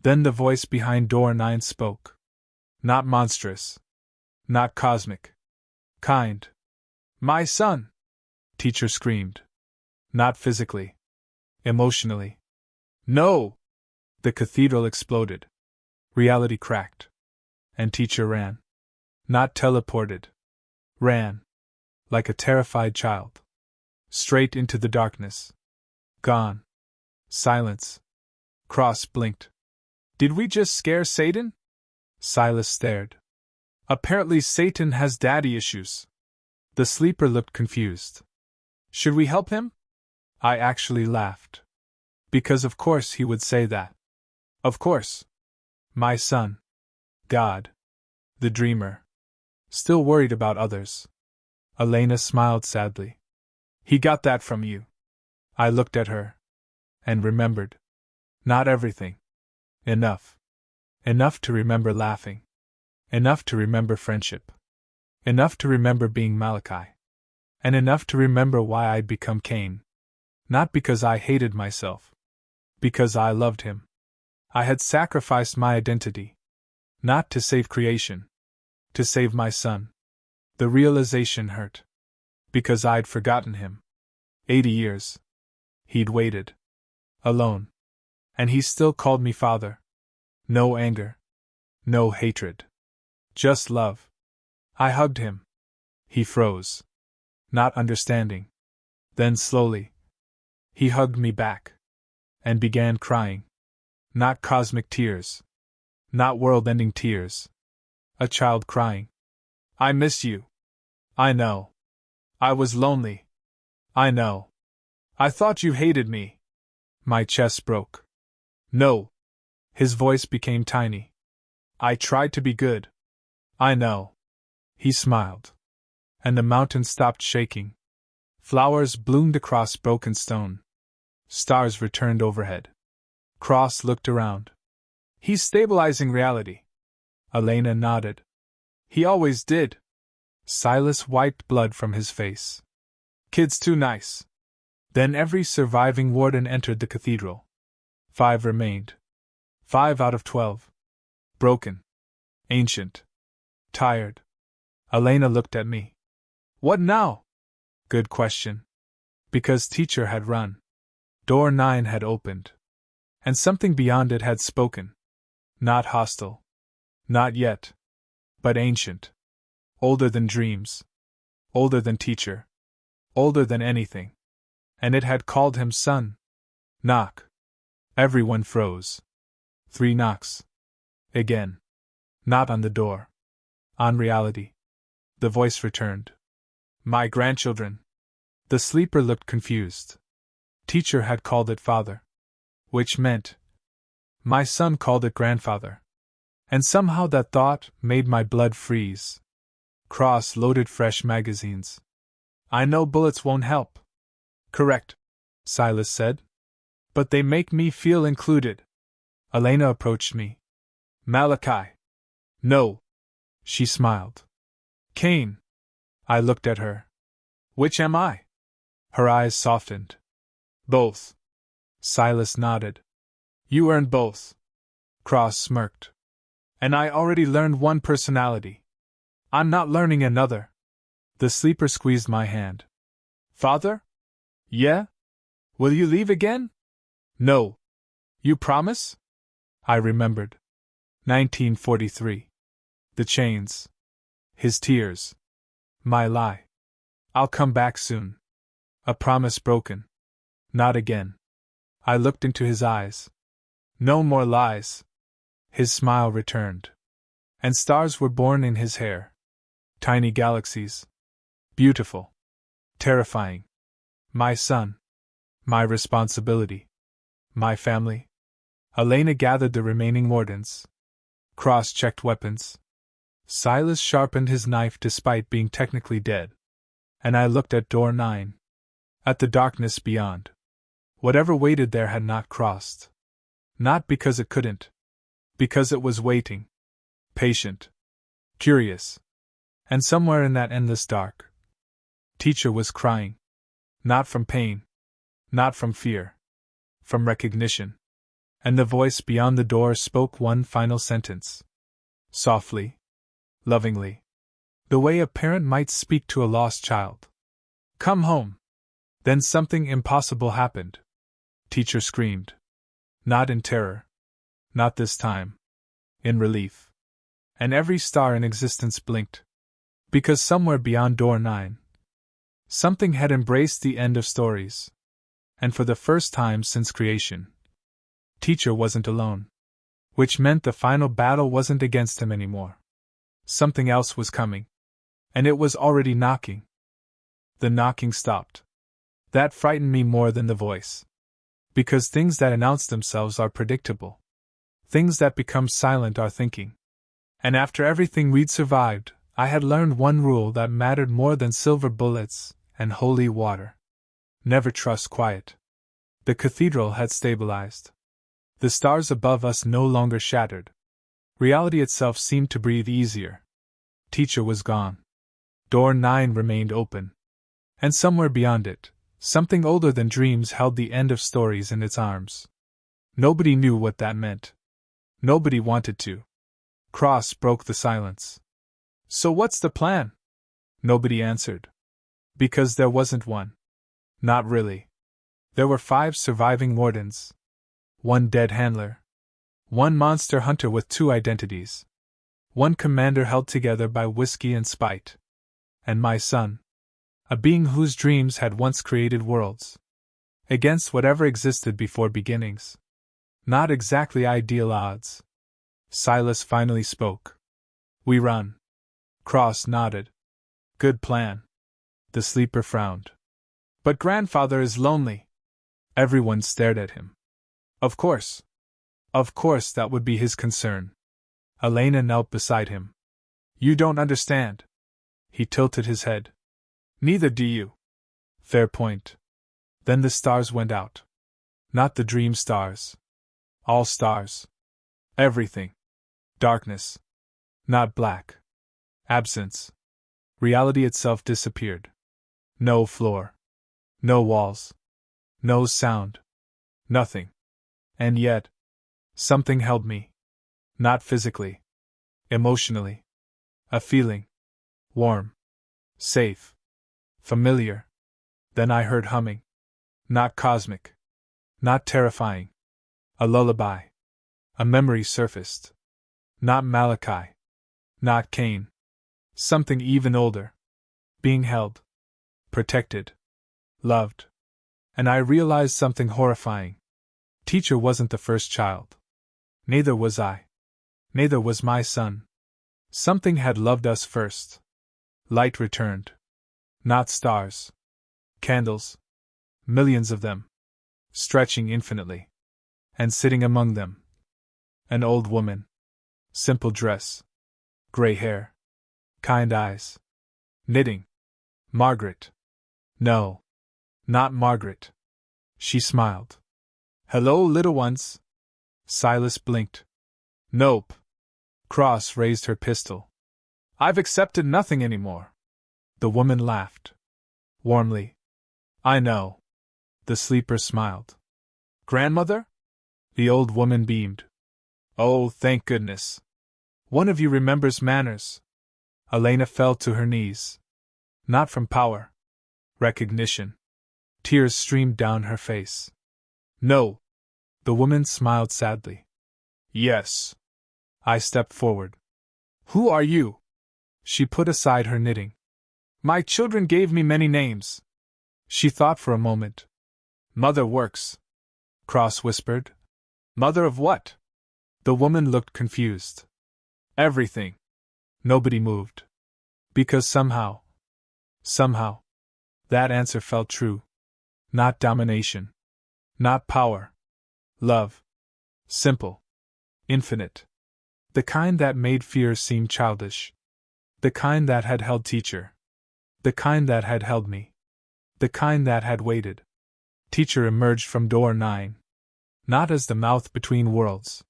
Then the voice behind door 9 spoke. Not monstrous. Not cosmic. Kind. My son! Teacher screamed. Not physically. Emotionally. No! The cathedral exploded. Reality cracked. And Teacher ran. Not teleported. Ran. Like a terrified child. Straight into the darkness. Gone. Silence. Cross blinked. Did we just scare Satan? Silas stared. Apparently Satan has daddy issues. The sleeper looked confused. Should we help him? I actually laughed. Because of course he would say that. Of course. My son. God. The dreamer. Still worried about others. Elena smiled sadly. He got that from you. I looked at her. And remembered. Not everything. Enough. Enough to remember laughing. Enough to remember friendship. Enough to remember being Malachi. And enough to remember why I'd become Cain. Not because I hated myself. Because I loved him. I had sacrificed my identity. Not to save creation. To save my son. The realization hurt. Because I'd forgotten him. 80 years. He'd waited. Alone. And he still called me father. No anger. No hatred. Just love. I hugged him. He froze. Not understanding. Then slowly, he hugged me back. And began crying. Not cosmic tears. Not world-ending tears. A child crying. I miss you. I know. I was lonely. I know. I thought you hated me. My chest broke. No. His voice became tiny. I tried to be good. I know. He smiled. And the mountain stopped shaking. Flowers bloomed across broken stone. Stars returned overhead. Cross looked around. He's stabilizing reality. Elena nodded. He always did. Silas wiped blood from his face. Kid's too nice. Then every surviving warden entered the cathedral. 5 remained. 5 out of 12. Broken. Ancient. Tired. Elena looked at me. What now? Good question. Because teacher had run. Door 9 had opened. And something beyond it had spoken. Not hostile. Not yet. But ancient. Older than dreams. Older than teacher. Older than anything. And it had called him son. Knock. Everyone froze. 3 knocks. Again. Not on the door. On reality. The voice returned. My grandchildren. The sleeper looked confused. Teacher had called it father. Which meant. My son called it grandfather. And somehow that thought made my blood freeze. Cross loaded fresh magazines. I know bullets won't help. Correct, Silas said. But they make me feel included. Elena approached me. Malachi. No. She smiled. Cain. I looked at her. Which am I? Her eyes softened. Both. Silas nodded. You earned both. Cross smirked. And I already learned one personality. I'm not learning another. The sleeper squeezed my hand. Father? Yeah? Will you leave again? No. You promise? I remembered. 1943. The chains. His tears. My lie. I'll come back soon. A promise broken. Not again. I looked into his eyes. No more lies. His smile returned. And stars were born in his hair. Tiny galaxies. Beautiful. Terrifying. My son. My responsibility. My family. Elena gathered the remaining wardens. Cross-checked weapons. Silas sharpened his knife despite being technically dead. And I looked at door 9. At the darkness beyond. Whatever waited there had not crossed. Not because it couldn't. Because it was waiting. Patient. Curious. And somewhere in that endless dark. Teacher was crying. Not from pain. Not from fear. From recognition. And the voice beyond the door spoke one final sentence. Softly. Lovingly. The way a parent might speak to a lost child. Come home. Then something impossible happened. Teacher screamed. Not in terror. Not this time. In relief. And every star in existence blinked. Because somewhere beyond door 9, something had embraced the end of stories. And for the first time since creation, teacher wasn't alone. Which meant the final battle wasn't against him anymore. Something else was coming. And it was already knocking. The knocking stopped. That frightened me more than the voice. Because things that announce themselves are predictable. Things that become silent are thinking. And after everything we'd survived, I had learned one rule that mattered more than silver bullets and holy water. Never trust quiet. The cathedral had stabilized. The stars above us no longer shattered. Reality itself seemed to breathe easier. Teacher was gone. Door 9 remained open. And somewhere beyond it, something older than dreams held the end of stories in its arms. Nobody knew what that meant. Nobody wanted to. Cross broke the silence. So what's the plan? Nobody answered. Because there wasn't one. Not really. There were 5 surviving wardens. 1 dead handler. 1 monster hunter with 2 identities. One commander held together by whiskey and spite. And my son. A being whose dreams had once created worlds. Against whatever existed before beginnings. Not exactly ideal odds. Silas finally spoke. We run. Cross nodded. Good plan. The sleeper frowned. But grandfather is lonely. Everyone stared at him. Of course. Of course that would be his concern. Elena knelt beside him. You don't understand. He tilted his head. Neither do you. Fair point. Then the stars went out. Not the dream stars. All stars. Everything. Darkness. Not black. Absence. Reality itself disappeared. No floor. No walls. No sound. Nothing. And yet, something held me. Not physically. Emotionally. A feeling. Warm. Safe. Familiar. Then I heard humming. Not cosmic. Not terrifying. A lullaby. A memory surfaced. Not Malachi. Not Cain. Something even older. Being held. Protected. Loved. And I realized something horrifying. Teacher wasn't the first child. Neither was I. Neither was my son. Something had loved us first. Light returned. Not stars. Candles. Millions of them. Stretching infinitely. And sitting among them. An old woman. Simple dress. Gray hair. Kind eyes. Knitting. Margaret. No. Not Margaret. She smiled. Hello, little ones. Silas blinked. Nope. Cross raised her pistol. I've accepted nothing anymore. The woman laughed. Warmly. I know. The sleeper smiled. Grandmother? The old woman beamed. Oh, thank goodness. One of you remembers manners. Elena fell to her knees. Not from power. Recognition. Tears streamed down her face. No. The woman smiled sadly. Yes. I stepped forward. Who are you? She put aside her knitting. My children gave me many names. She thought for a moment. Mother works. Cross whispered. Mother of what? The woman looked confused. Everything. Nobody moved. Because somehow, that answer felt true. Not domination. Not power. Love. Simple. Infinite. The kind that made fear seem childish. The kind that had held teacher. The kind that had held me. The kind that had waited. Teacher emerged from door 9. Not as the mouth between worlds.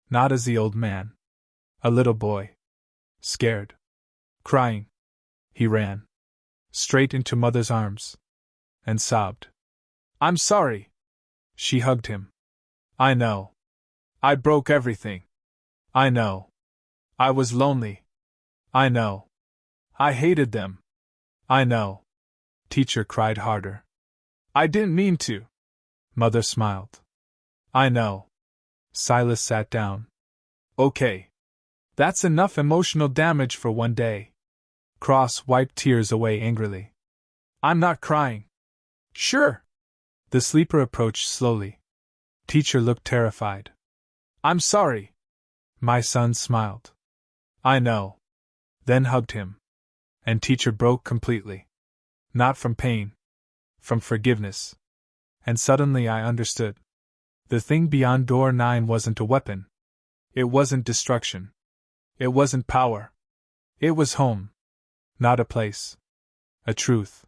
Not as the old man. A little boy. Scared. Crying. He ran. Straight into Mother's arms. And sobbed. I'm sorry. She hugged him. I know. I broke everything. I know. I was lonely. I know. I hated them. I know. Teacher cried harder. I didn't mean to. Mother smiled. I know. Silas sat down. Okay. That's enough emotional damage for one day. Cross wiped tears away angrily. I'm not crying. Sure. The sleeper approached slowly. Teacher looked terrified. I'm sorry. My son smiled. I know. Then hugged him. And teacher broke completely. Not from pain. From forgiveness. And suddenly I understood. The thing beyond door 9 wasn't a weapon. It wasn't destruction. It wasn't power. It was home. Not a place. A truth.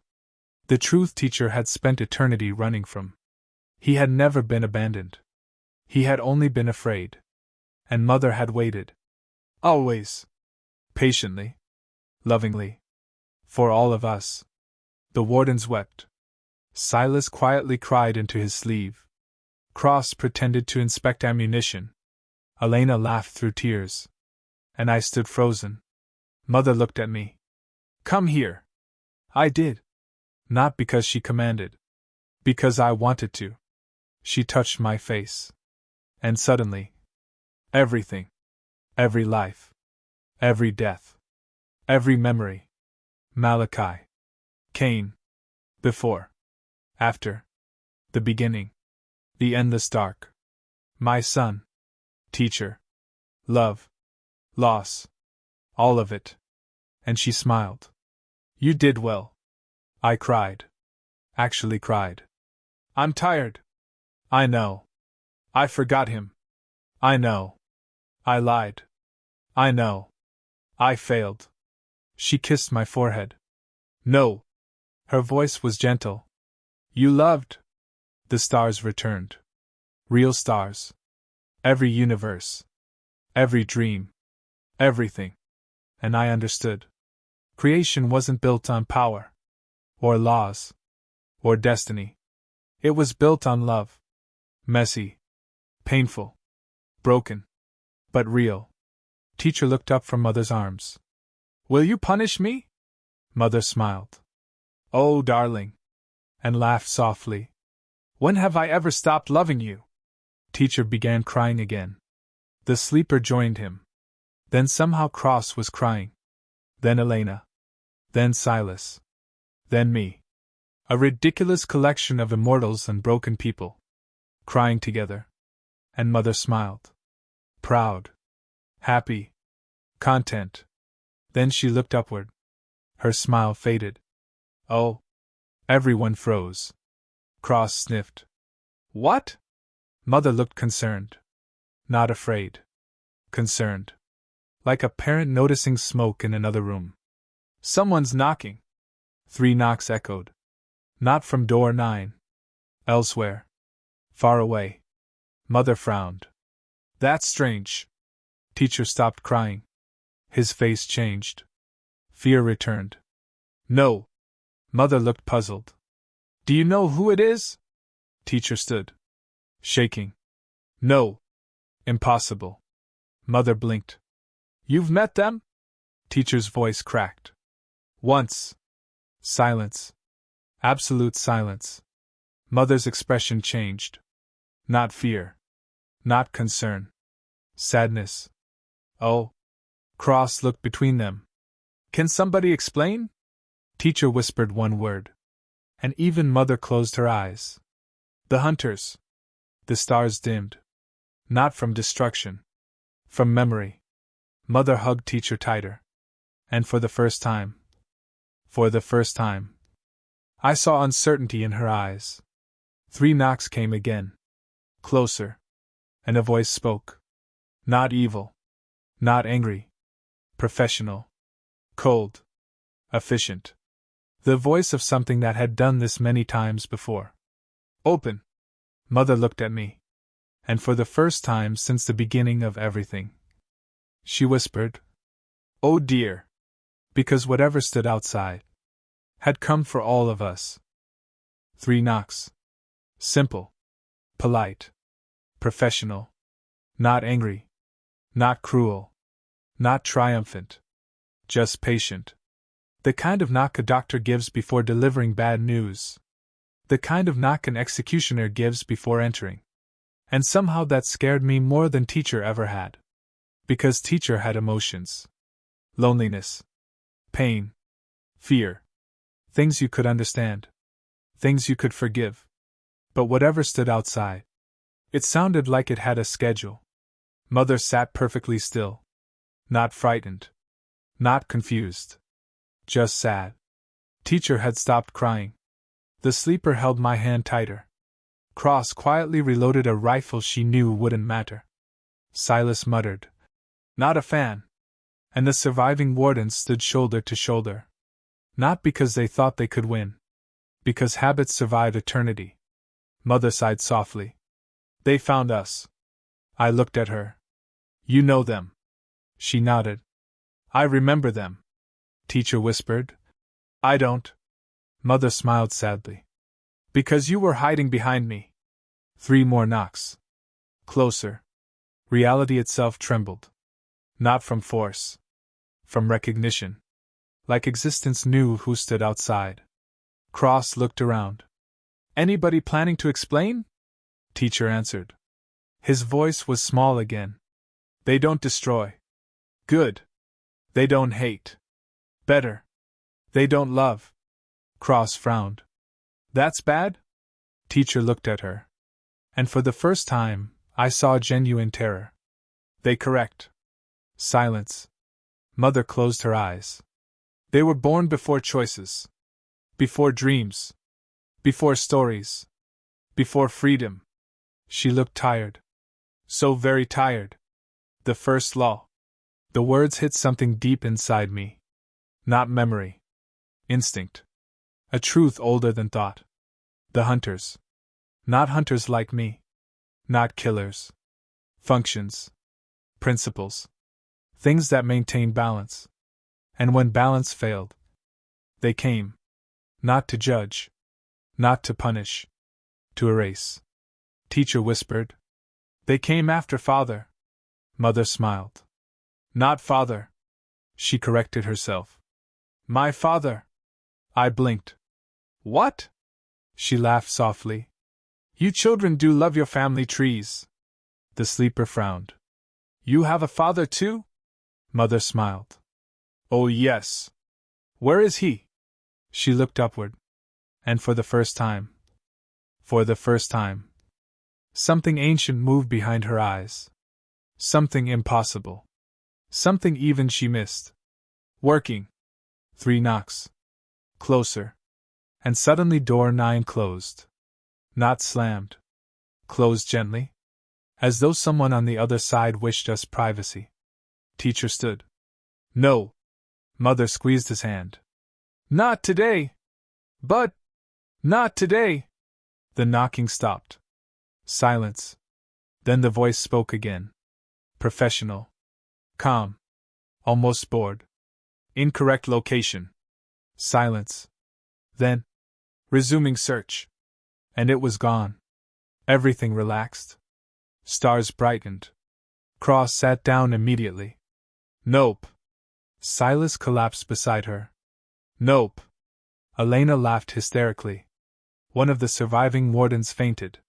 The truth teacher had spent eternity running from. He had never been abandoned. He had only been afraid. And Mother had waited. Always. Patiently. Lovingly. For all of us. The wardens wept. Silas quietly cried into his sleeve. Cross pretended to inspect ammunition. Elena laughed through tears. And I stood frozen. Mother looked at me. Come here. I did. Not because she commanded. Because I wanted to. She touched my face. And suddenly. Everything. Every life. Every death. Every memory. Malachi. Cain. Before. After. The beginning. The endless dark. My son. Teacher. Love. Loss. All of it. And she smiled. You did well. I cried. Actually cried. I'm tired. I know. I forgot him. I know. I lied. I know. I failed. She kissed my forehead. No. Her voice was gentle. You loved. The stars returned. Real stars. Every universe. Every dream. Everything. And I understood. Creation wasn't built on power. Or laws. Or destiny. It was built on love. Messy. Painful. Broken. But real. Teacher looked up from Mother's arms. Will you punish me? Mother smiled. Oh, darling. And laughed softly. When have I ever stopped loving you? Teacher began crying again. The sleeper joined him. Then somehow Cross was crying. Then Elena. Then Silas. Then me. A ridiculous collection of immortals and broken people. Crying together. And Mother smiled. Proud. Happy. Content. Then she looked upward. Her smile faded. Oh. Everyone froze. Cross sniffed. What? Mother looked concerned. Not afraid. Concerned. Like a parent noticing smoke in another room. Someone's knocking. 3 knocks echoed. Not from door 9. Elsewhere. Far away. Mother frowned. That's strange. Teacher stopped crying. His face changed. Fear returned. No. Mother looked puzzled. Do you know who it is? Teacher stood. Shaking. No. Impossible. Mother blinked. You've met them? Teacher's voice cracked. Once. Silence. Absolute silence. Mother's expression changed. Not fear. Not concern. Sadness. Oh. Cross looked between them. Can somebody explain? Teacher whispered one word. And even Mother closed her eyes. The hunters. The stars dimmed. Not from destruction. From memory. Mother hugged Teacher tighter. And for the first time. I saw uncertainty in her eyes. 3 knocks came again. Closer. And a voice spoke. Not evil. Not angry. Professional. Cold. Efficient. The voice of something that had done this many times before. Open. Mother looked at me. And for the first time since the beginning of everything. She whispered. Oh dear. Because whatever stood outside had come for all of us. 3 knocks. Simple. Polite. Professional. Not angry. Not cruel. Not triumphant. Just patient. The kind of knock a doctor gives before delivering bad news. The kind of knock an executioner gives before entering. And somehow that scared me more than Teacher ever had. Because Teacher had emotions. Loneliness. Pain. Fear. Things you could understand. Things you could forgive. But whatever stood outside. It sounded like it had a schedule. Mother sat perfectly still. Not frightened. Not confused. Just sad. Teacher had stopped crying. The sleeper held my hand tighter. Cross quietly reloaded a rifle she knew wouldn't matter. Silas muttered. Not a fan. And the surviving wardens stood shoulder to shoulder. Not because they thought they could win. Because habits survive eternity. Mother sighed softly. They found us. I looked at her. You know them. She nodded. I remember them. Teacher whispered. I don't. Mother smiled sadly. Because you were hiding behind me. 3 more knocks. Closer. Reality itself trembled. Not from force. From recognition. Like existence knew who stood outside. Cross looked around. Anybody planning to explain? Teacher answered. His voice was small again. They don't destroy. Good. They don't hate. Better. They don't love. Cross frowned. That's bad? Teacher looked at her. And for the first time, I saw genuine terror. They correct. Silence. Mother closed her eyes. They were born before choices. Before dreams. Before stories. Before freedom. She looked tired. So very tired. The first law. The words hit something deep inside me. Not memory. Instinct. A truth older than thought. The hunters. Not hunters like me. Not killers. Functions. Principles. Things that maintain balance. And when balance failed, they came. Not to judge. Not to punish. To erase. Teacher whispered. They came after father. Mother smiled. Not father. She corrected herself. My father. I blinked. What? She laughed softly. You children do love your family trees. The sleeper frowned. You have a father too? Mother smiled. Oh yes. Where is he? She looked upward. And for the first time, something ancient moved behind her eyes. Something impossible. Something even she missed. Working. 3 knocks. Closer. And suddenly door 9 closed. Not slammed. Closed gently. As though someone on the other side wished us privacy. Teacher stood. No. Mother squeezed his hand. Not today. But. Not today. The knocking stopped. Silence. Then the voice spoke again. Professional. Calm. Almost bored. Incorrect location. Silence. Then. Resuming search. And it was gone. Everything relaxed. Stars brightened. Cross sat down immediately. Nope. Silas collapsed beside her. Nope. Elena laughed hysterically. One of the surviving wardens fainted.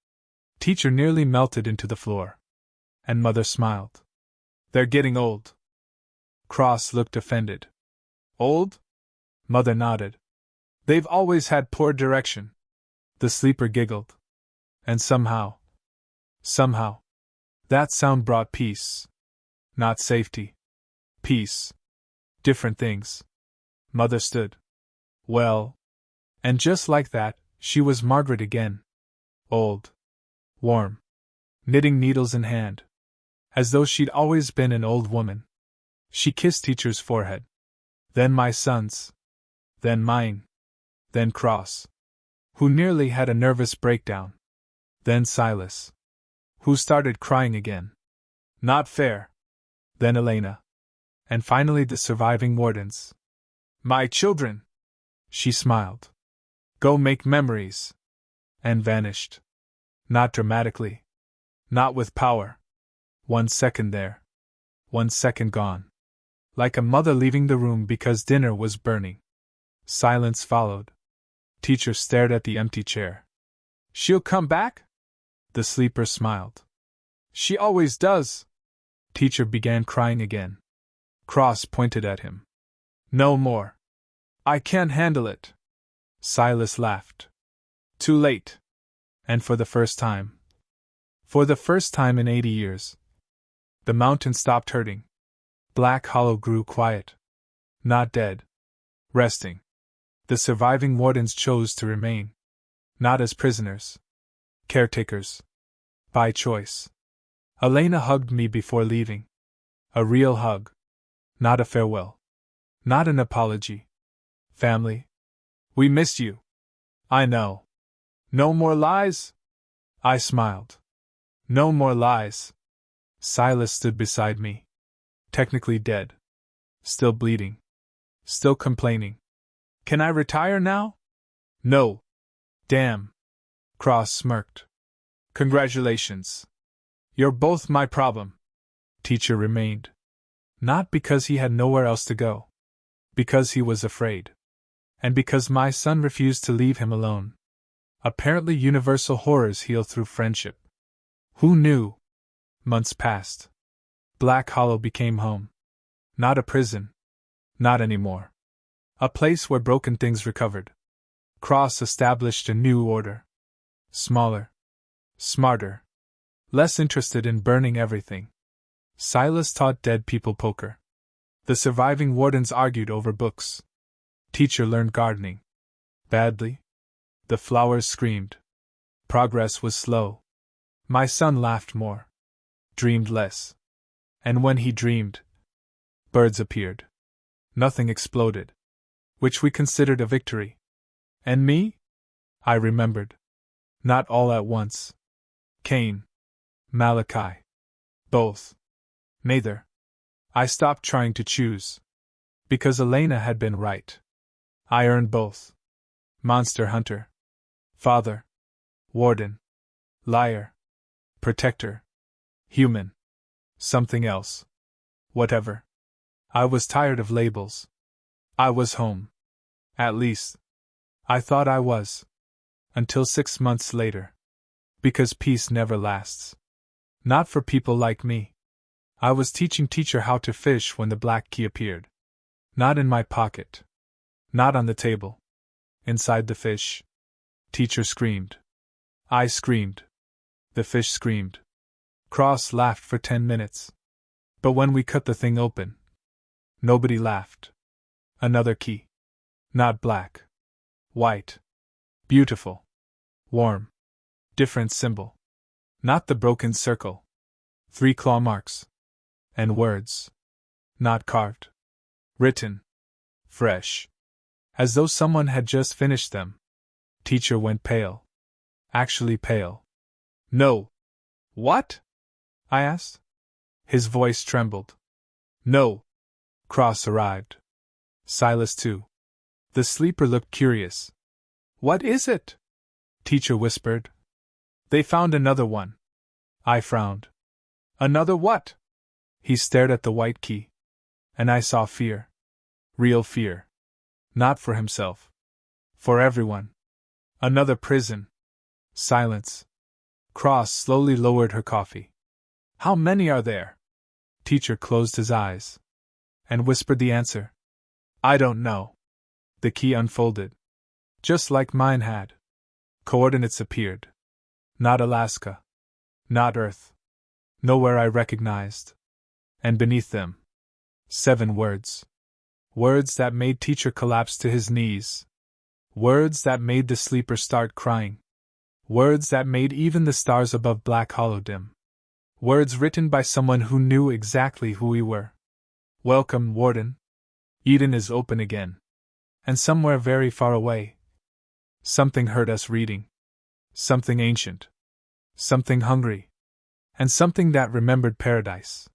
Teacher nearly melted into the floor. And Mother smiled. They're getting old. Cross looked offended. Old? Mother nodded. They've always had poor direction. The sleeper giggled. And somehow, that sound brought peace. Not safety. Peace. Different things. Mother stood. Well. And just like that, she was Margaret again. Old. Warm. Knitting needles in hand. As though she'd always been an old woman. She kissed Teacher's forehead. Then my son's. Then mine. Then Cross. Who nearly had a nervous breakdown. Then Silas. Who started crying again. Not fair. Then Elena. And finally the surviving wardens. My children! She smiled. Go make memories. And vanished. Not dramatically. Not with power. 1 second there. 1 second gone. Like a mother leaving the room because dinner was burning. Silence followed. Teacher stared at the empty chair. She'll come back? The sleeper smiled. She always does. Teacher began crying again. Cross pointed at him. No more. I can't handle it. Silas laughed. Too late. And for the first time in 80 years, the mountain stopped hurting. Black Hollow grew quiet. Not dead. Resting. The surviving wardens chose to remain. Not as prisoners. Caretakers. By choice. Elena hugged me before leaving. A real hug. Not a farewell. Not an apology. Family. We missed you. I know. No more lies? I smiled. No more lies. Silas stood beside me. Technically dead. Still bleeding. Still complaining. Can I retire now? No. Damn. Cross smirked. Congratulations. You're both my problem. Teacher remained. Not because he had nowhere else to go. Because he was afraid. And because my son refused to leave him alone. Apparently universal horrors heal through friendship. Who knew? Months passed. Black Hollow became home. Not a prison, Not anymore. A place where broken things recovered. Cross established a new order. Smaller. Smarter. Less interested in burning everything. Silas taught dead people poker. The surviving wardens argued over books. Teacher learned gardening. Badly. The flowers screamed. Progress was slow. My son laughed more. Dreamed less. And when he dreamed, birds appeared. Nothing exploded. Which we considered a victory. And me? I remembered. Not all at once. Cain. Malachi. Both. Neither. I stopped trying to choose. Because Elena had been right. I earned both. Monster hunter. Father. Warden. Liar. Protector. Human. Something else. Whatever. I was tired of labels. I was home. At least, I thought I was. Until 6 months later. Because peace never lasts. Not for people like me. I was teaching teacher how to fish when the black key appeared. Not in my pocket. Not on the table. Inside the fish. Teacher screamed. I screamed. The fish screamed. Cross laughed for 10 minutes. But when we cut the thing open, nobody laughed. Another key. Not black. White. Beautiful. Warm. Different symbol. Not the broken circle. 3 claw marks. And words. Not carved. Written. Fresh. As though someone had just finished them. Teacher went pale. Actually pale. No. What? I asked. His voice trembled. No. Cross arrived. Silas too. The sleeper looked curious. What is it? Teacher whispered. They found another one. I frowned. Another what? He stared at the white key. And I saw fear. Real fear. Not for himself. For everyone. Another prison. Silence. Cross slowly lowered her coffee. How many are there? Teacher closed his eyes. And whispered the answer. I don't know. The key unfolded. Just like mine had. Coordinates appeared. Not Alaska. Not Earth. Nowhere I recognized. And beneath them, 7 words. Words that made teacher collapse to his knees. Words that made the sleeper start crying. Words that made even the stars above Black Hollow dim. Words written by someone who knew exactly who we were. Welcome, Warden. Eden is open again. And somewhere very far away, something heard us reading. Something ancient. Something hungry. And something that remembered paradise.